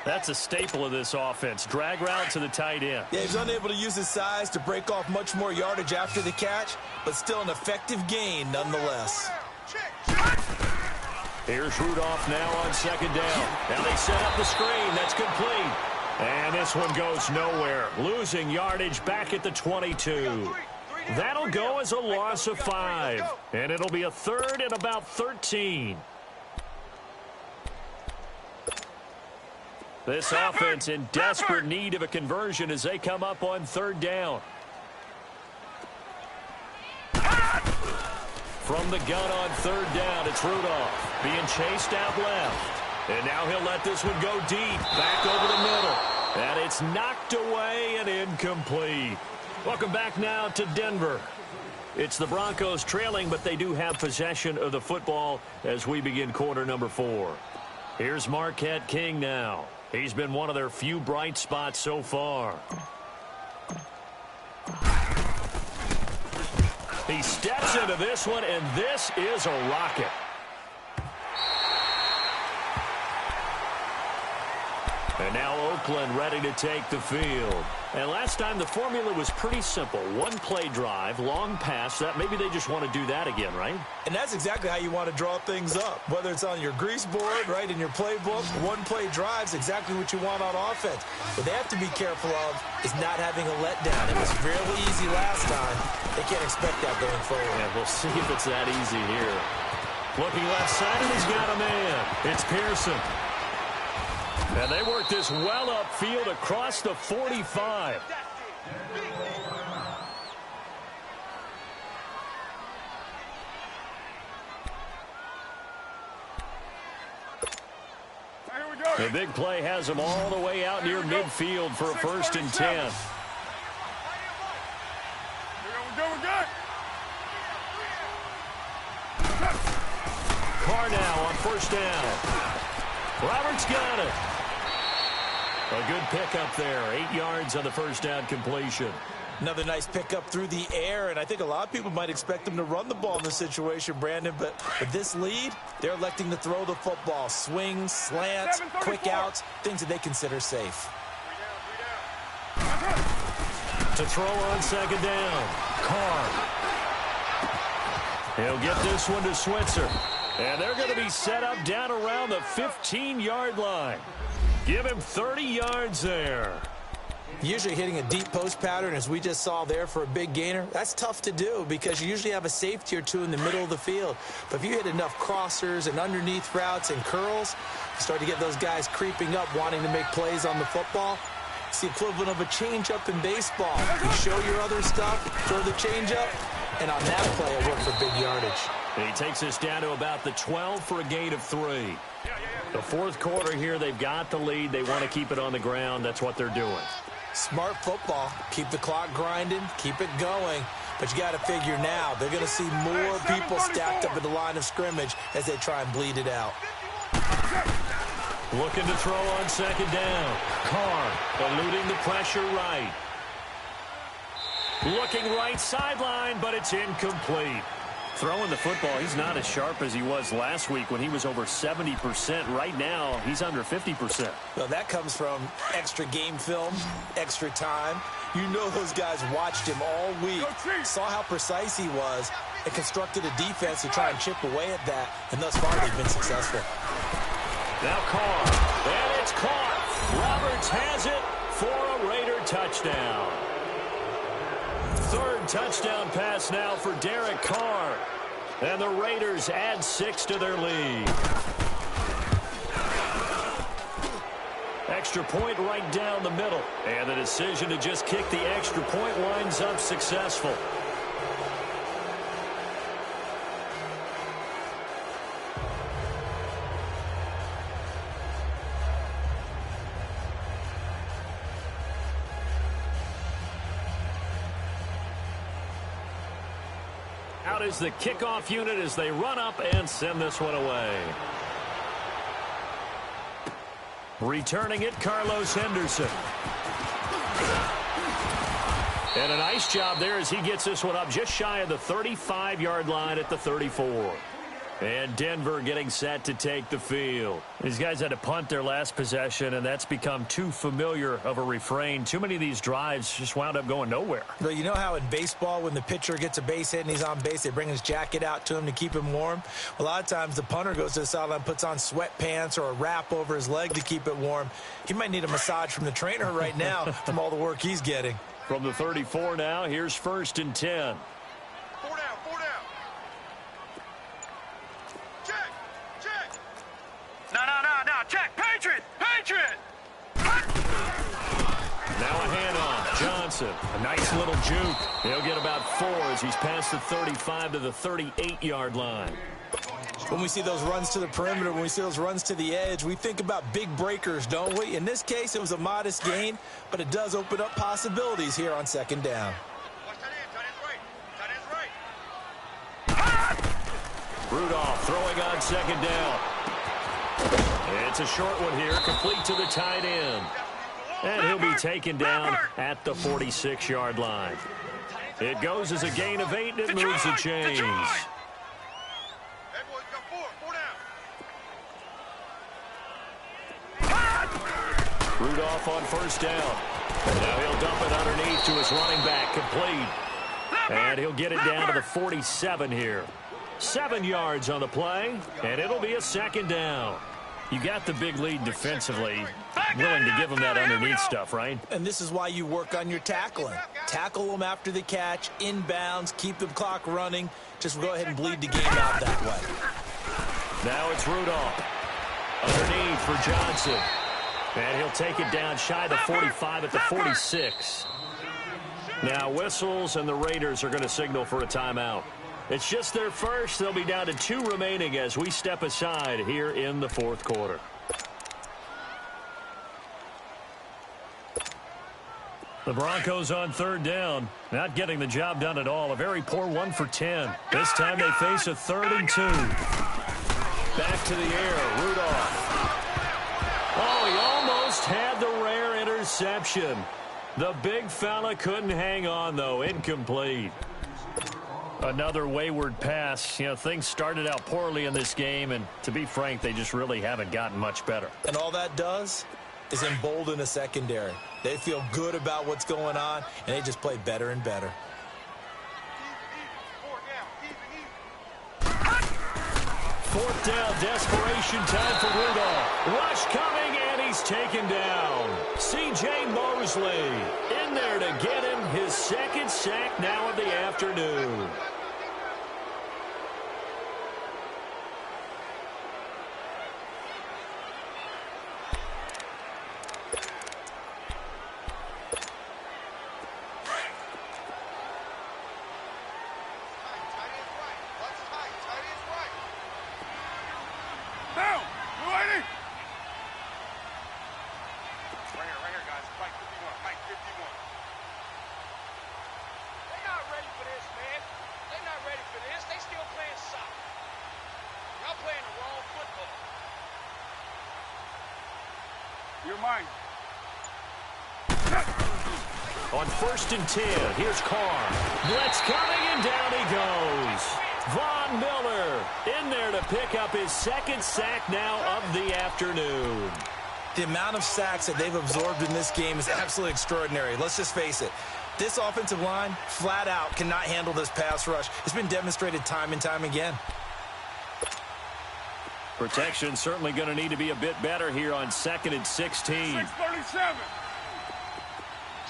That's a staple of this offense. Drag route to the tight end.
Yeah, he's unable to use his size to break off much more yardage after the catch, but still an effective gain nonetheless.
Here's Rudolph now on second down. Now they set up the screen. That's complete. And this one goes nowhere. Losing yardage back at the 22. That'll go as a loss of 5. And it'll be a third and about 13. This offense in desperate need of a conversion as they come up on third down. From the gun on third down, it's Rudolph being chased out left. And now he'll let this one go deep, back over the middle. And it's knocked away and incomplete. Welcome back now to Denver. It's the Broncos trailing, but they do have possession of the football as we begin quarter number 4. Here's Marquette King now. He's been one of their few bright spots so far. He steps into this one, and this is a rocket. And now Oakland ready to take the field. And last time the formula was pretty simple. One play drive, long pass. That maybe they just want to do that again, right?
And that's exactly how you want to draw things up. Whether it's on your grease board, right, in your playbook, one play drive's exactly what you want on offense. What they have to be careful of is not having a letdown. It was fairly easy last time. They can't expect that going forward.
Yeah, we'll see if it's that easy here. Looking left side, and he's got a man. It's Pearson. And they work this well upfield across the 45. The big play has them all the way out near midfield for a 1st and 10. Carr now on 1st down. Roberts got it. A good pickup there. 8 yards on the 1st down completion.
Another nice pickup through the air, and I think a lot of people might expect them to run the ball in this situation, Brandon, but with this lead, they're electing to throw the football. Swings, slants, quick outs, things that they consider safe.
To throw on 2nd down. Carr. He'll get this one to Switzer. And they're going to be set up down around the 15-yard line. Give him 30 yards there.
Usually hitting a deep post pattern, as we just saw there for a big gainer, that's tough to do because you usually have a safety or two in the middle of the field. But if you hit enough crossers and underneath routes and curls, you start to get those guys creeping up, wanting to make plays on the football. It's the equivalent of a changeup in baseball. You show your other stuff, throw the changeup, and on that play, it worked for big yardage.
And he takes us down to about the 12 for a gain of 3. The 4th quarter here, they've got the lead. They want to keep it on the ground. That's what they're doing.
Smart football. Keep the clock grinding. Keep it going. But you got to figure now, they're going to see more people stacked up at the line of scrimmage as they try and bleed it out.
Looking to throw on 2nd down. Carr eluding the pressure right. Looking right sideline, but it's incomplete. Throwing the football, he's not as sharp as he was last week when he was over 70%. Right now, he's under 50%.
Well, that comes from extra game film, extra time. You know those guys watched him all week, saw how precise he was, and constructed a defense to try and chip away at that, and thus far they've been successful.
Now Carr, and it's caught. Roberts has it for a Raider touchdown. Third touchdown pass now for Derek Carr. And the Raiders add 6 to their lead. Extra point right down the middle. And the decision to just kick the extra point winds up successful. Out is the kickoff unit as they run up and send this one away. Returning it, Carlos Henderson. And a nice job there as he gets this one up just shy of the 35-yard line at the 34. And Denver getting set to take the field. These guys had to punt their last possession, and that's become too familiar of a refrain. Too many of these drives just wound up going nowhere.
Well, you know how in baseball when the pitcher gets a base hit and he's on base, they bring his jacket out to him to keep him warm? A lot of times the punter goes to the sideline, puts on sweatpants or a wrap over his leg to keep it warm. He might need a massage from the trainer right now from all the work he's getting.
From the 34 now, here's 1st and 10.
Four down. Check.
No, check. Patriot.
Now a handoff. Johnson, a nice little juke. He'll get about 4 as he's past the 35 to the 38-yard line.
When we see those runs to the perimeter, when we see those runs to the edge, we think about big breakers, don't we? In this case, it was a modest gain, but it does open up possibilities here on 2nd down.
Watch that end. Tight end's right.
Rudolph throwing on 2nd down. It's a short one here, complete to the tight end. And he'll be taken down at the 46-yard line. It goes as a gain of 8, and it moves the chains.
Hey, boys, got four down.
Rudolph on 1st down. Now he'll dump it underneath to his running back, complete. And he'll get it down to the 47 here. 7 yards on the play, and it'll be a 2nd down. You got the big lead defensively, willing to give them that underneath stuff, right?
And this is why you work on your tackling. Tackle them after the catch, inbounds, keep the clock running. Just go ahead and bleed the game out that way.
Now it's Rudolph. Underneath for Johnson. And he'll take it down shy of the 45 at the 46. Now whistles, and the Raiders are going to signal for a timeout. It's just their first. They'll be down to 2 remaining as we step aside here in the 4th quarter. The Broncos on 3rd down. Not getting the job done at all. A very poor 1 for 10. This time they face a 3rd and 2. Back to the air. Rudolph. Oh, he almost had the rare interception. The big fella couldn't hang on, though. Incomplete. Another wayward pass. You know, things started out poorly in this game, and to be frank, they just really haven't gotten much better.
And all that does is embolden a secondary. They feel good about what's going on, and they just play better and better.
Even.
4th down, desperation time for Rudolph. Rush coming, and he's taken down. C.J. Mosley in there to get him his 2nd sack now of the afternoon. On 1st and 10, here's Carr. Blitz coming, and down he goes. Von Miller in there to pick up his second sack now of the afternoon.
The amount of sacks that they've absorbed in this game is absolutely extraordinary. Let's just face it. This offensive line, flat out, cannot handle this pass rush. It's been demonstrated time and time again.
Protection certainly going to need to be a bit better here on 2nd and 16.
637.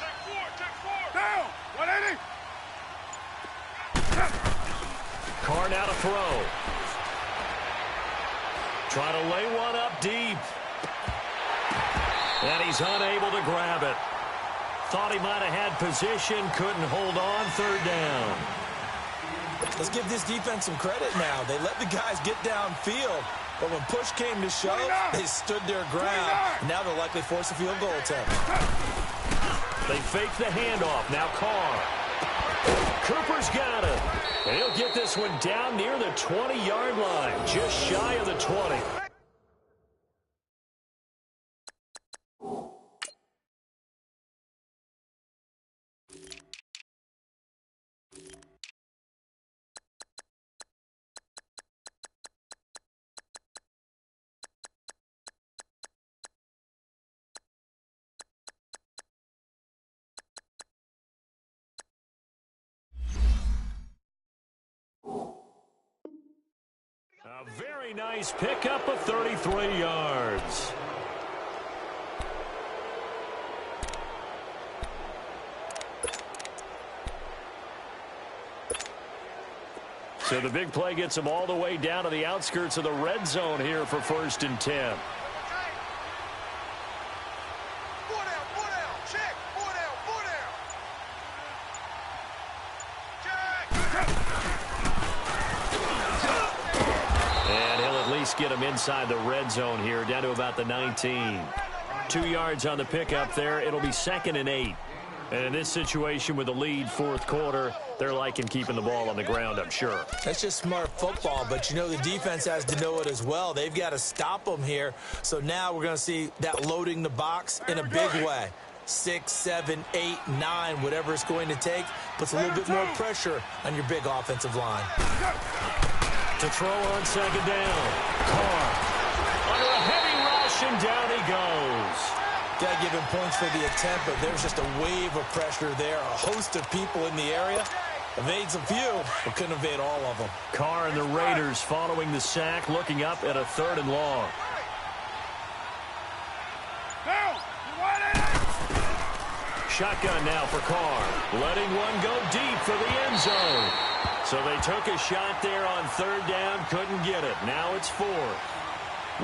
Check four. Down. 180.
Carr now to throw. Try to lay one up deep. And he's unable to grab it. Thought he might have had position, couldn't hold on. 3rd down.
Let's give this defense some credit now. They let the guys get downfield, but when push came to shove, they stood their ground. Now they'll likely force a field goal attempt.
They fake the handoff. Now Carr. Cooper's got it. And he'll get this one down near the 20-yard line, just shy of the 20. A very nice pickup of 33 yards. So the big play gets him all the way down to the outskirts of the red zone here for 1st and 10. Get him inside the red zone here, down to about the 19. 2 yards on the pickup there. It'll be 2nd and 8. And in this situation with the lead 4th quarter, they're liking keeping the ball on the ground, I'm sure.
That's just smart football, but you know the defense has to know it as well. They've got to stop them here. So now we're going to see that loading the box in a big way. 6, 7, 8, 9, whatever it's going to take, puts a little bit more pressure on your big offensive line.
To throw on 2nd down. Carr under a heavy rush, and down he goes.
Got to give him points for the attempt, but there's just a wave of pressure there. A host of people in the area. Evades a few, but couldn't evade all of them.
Carr and the Raiders following the sack, looking up at a 3rd and long. Shotgun now for Carr. Letting one go deep for the end zone. So they took a shot there on 3rd down, couldn't get it. Now it's 4th.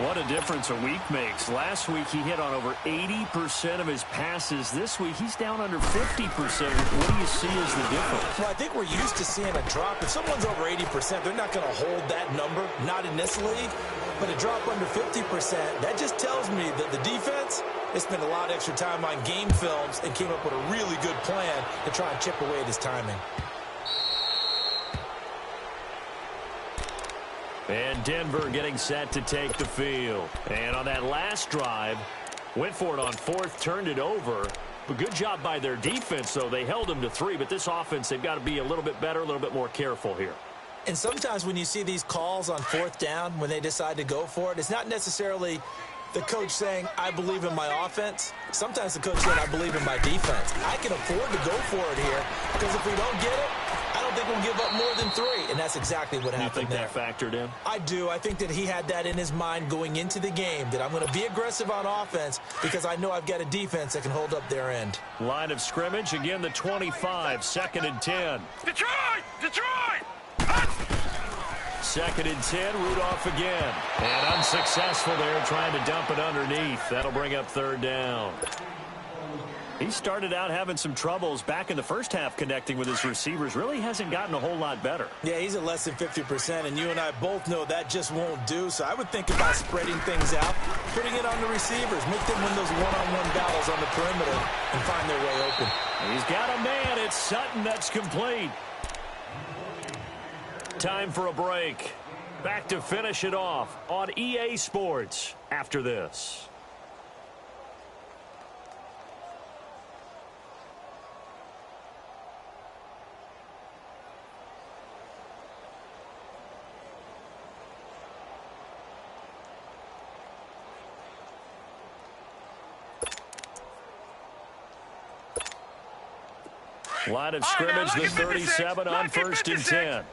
What a difference a week makes. Last week he hit on over 80% of his passes. This week he's down under 50%. What do you see as the difference?
Well, I think we're used to seeing a drop. If someone's over 80%, they're not going to hold that number, not in this league. But a drop under 50%, that just tells me that the defense, they spent a lot of extra time on game films and came up with a really good plan to try and chip away at his timing.
And Denver getting set to take the field. And on that last drive, went for it on 4th, turned it over. But good job by their defense, though. They held them to 3, but this offense, they've got to be a little bit better, a little bit more careful here.
And sometimes when you see these calls on 4th down, when they decide to go for it, it's not necessarily the coach saying, I believe in my offense. Sometimes the coach saying, I believe in my defense. I can afford to go for it here because if we don't get it, I don't think we'll give up more than 3. And that's exactly what happened there.
You think that factored in?
I do. I think that he had that in his mind going into the game, that I'm going to be aggressive on offense because I know I've got a defense that can hold up their end.
Line of scrimmage, again the 25, 2nd and 10.
Detroit! Detroit!
2nd and 10, Rudolph again. And unsuccessful there, trying to dump it underneath. That'll bring up 3rd down. He started out having some troubles back in the first half connecting with his receivers. Really hasn't gotten a whole lot better.
Yeah, he's at less than 50%, and you and I both know that just won't do. So I would think about spreading things out, putting it on the receivers, make them win those one-on-one battles on the perimeter and find their way open.
He's got a man. It's Sutton that's complete. Time for a break. Back to finish it off on EA Sports after this. Line of scrimmage, the 37 on 1st and 10.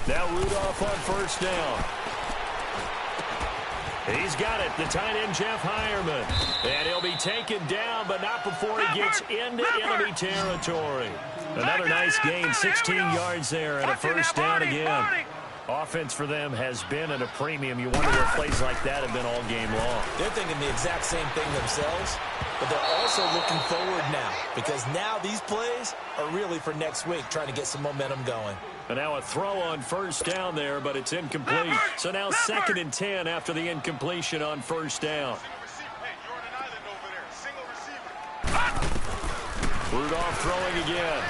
Now Rudolph on 1st down. He's got it, the tight end, Jeff Hireman. And he'll be taken down, but not before he gets into enemy territory. Another nice gain, 16 yards there, and a 1st down again. Offense for them has been at a premium. You wonder where plays like that have been all game long.
They're thinking the exact same thing themselves, but they're also looking forward now, because now these plays are really for next week, trying to get some momentum going.
And now a throw on 1st down there, but it's incomplete. So now 2nd and 10 after the incompletion on 1st down. Rudolph throwing again.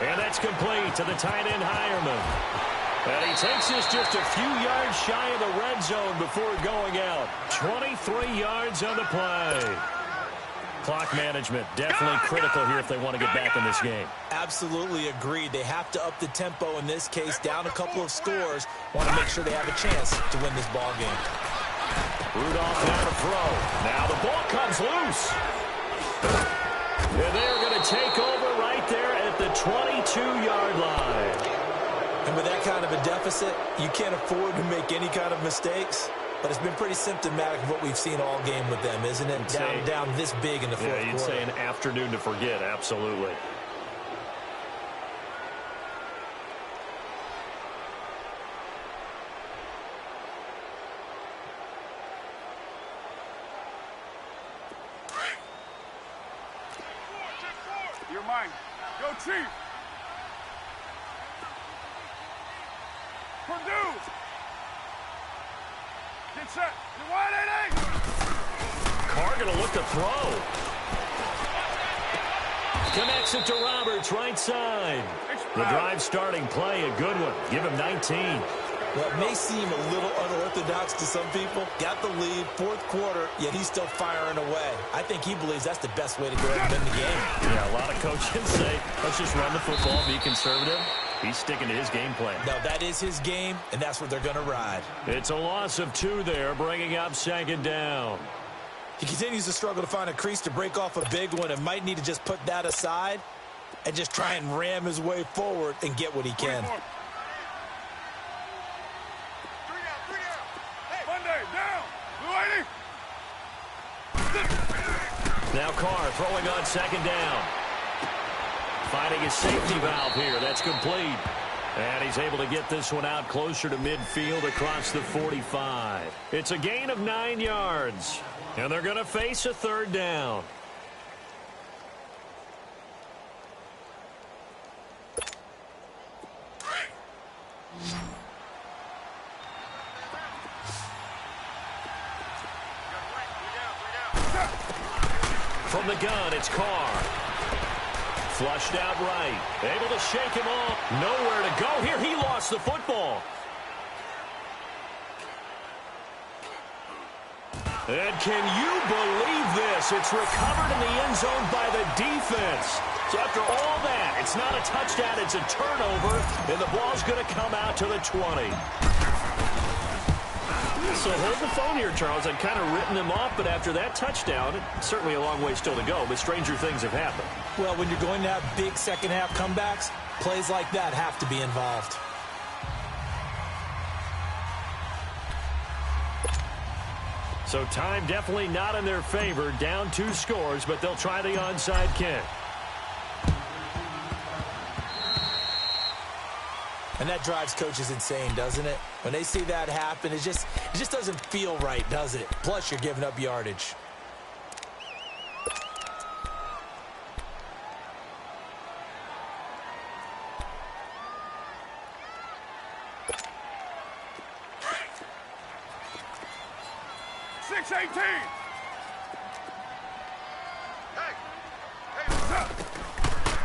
And that's complete to the tight end, Hireman. And he takes this just a few yards shy of the red zone before going out. 23 yards on the play. Clock management definitely critical here if they want to get back in this game.
Absolutely agreed. They have to up the tempo in this case, down a couple of scores. Want to make sure they have a chance to win this ball game.
Rudolph now to throw. Now the ball comes loose. And they're going to take over right there at the 22-yard line.
And with that kind of a deficit, you can't afford to make any kind of mistakes. But it's been pretty symptomatic of what we've seen all game with them, isn't it? Down this big in the fourth quarter.
Yeah, you'd say an afternoon to forget, absolutely.
You're mine. Go, Chief. Purdue. Get set. You're wide, 8-8.
Carr going to look to throw. Connects it to Roberts, right side. The drive starting play, a good one. Give him 19.
Well, it may seem a little unorthodox to some people. Got the lead, fourth quarter, yet he's still firing away. I think he believes that's the best way to go ahead and win the game.
Yeah, a lot of coaches say, let's just run the football, be conservative. He's sticking to his game plan.
No, that is his game, and that's what they're going to ride.
It's a loss of 2 there, bringing up 2nd down.
He continues to struggle to find a crease to break off a big one and might need to just put that aside and just try and ram his way forward and get what he can.
3 down. Hey, Monday, down. Blue 80.
Now Carr throwing on 2nd down. Finding his safety valve here. That's complete. And he's able to get this one out closer to midfield across the 45. It's a gain of 9 yards. And they're going to face a 3rd down. From the gun, it's Carr. Flushed out right. Able to shake him off. Nowhere to go here. He lost the football. And can you believe this? It's recovered in the end zone by the defense. So after all that, it's not a touchdown, it's a turnover, and the ball's going to come out to the 20. So hold the phone here, Charles. I'd kind of written them off, but after that touchdown, it's certainly a long way still to go, but stranger things have happened.
Well, when you're going to have big second-half comebacks, plays like that have to be involved.
So time definitely not in their favor. Down 2 scores, but they'll try the onside kick.
And that drives coaches insane, doesn't it? When they see that happen, it just doesn't feel right, does it? Plus, you're giving up yardage.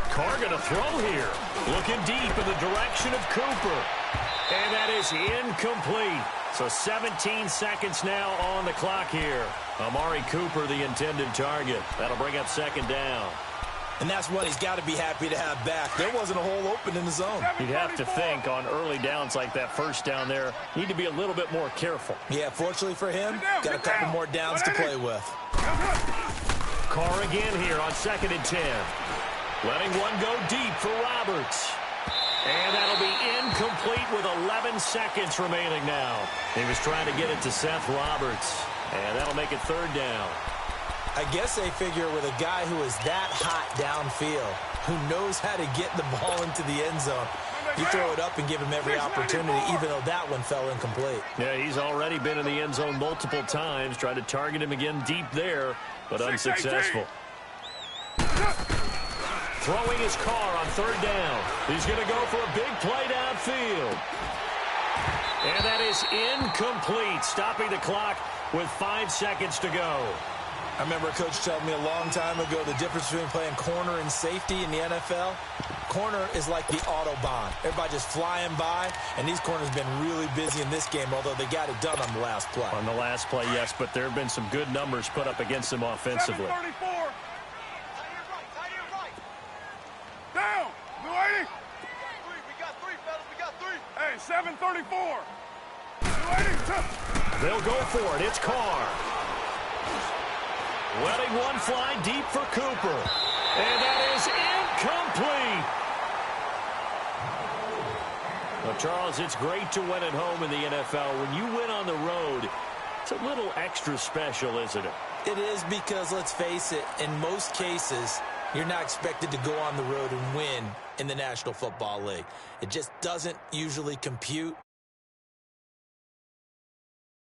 Carr gonna throw here. Looking deep in the direction of Cooper. And that is incomplete. So 17 seconds now on the clock here. Amari Cooper, the intended target. That'll bring up 2nd down.
And that's what he's got to be happy to have back. There wasn't a hole open in the zone.
You'd have to think on early downs like that first down there, need to be a little bit more careful.
Yeah, fortunately for him, got a couple more downs to play with.
Carr again here on 2nd and 10. Letting one go deep for Roberts. And that'll be incomplete with 11 seconds remaining now. He was trying to get it to Seth Roberts. And that'll make it 3rd down.
I guess they figure with a guy who is that hot downfield, who knows how to get the ball into the end zone, you throw it up and give him every opportunity, even though that one fell incomplete.
Yeah, he's already been in the end zone multiple times, tried to target him again deep there, but unsuccessful. Throwing his Carr on 3rd down. He's going to go for a big play downfield. And that is incomplete, stopping the clock with 5 seconds to go.
I remember a coach telling me a long time ago the difference between playing corner and safety in the NFL. Corner is like the Autobahn. Everybody just flying by, and these corners have been really busy in this game, although they got it done on the last play.
On the last play, yes, but there have been some good numbers put up against them offensively.
734.
Down.
Blue 80.
We got three, fellas. We got three.
Hey, 734. Blue 80.
They'll go for it. It's Carr. Letting one fly deep for Cooper. And that is incomplete. Well, Charles, it's great to win at home in the NFL. When you win on the road, it's a little extra special, isn't it?
It is because, let's face it, in most cases, you're not expected to go on the road and win in the National Football League. It just doesn't usually compute.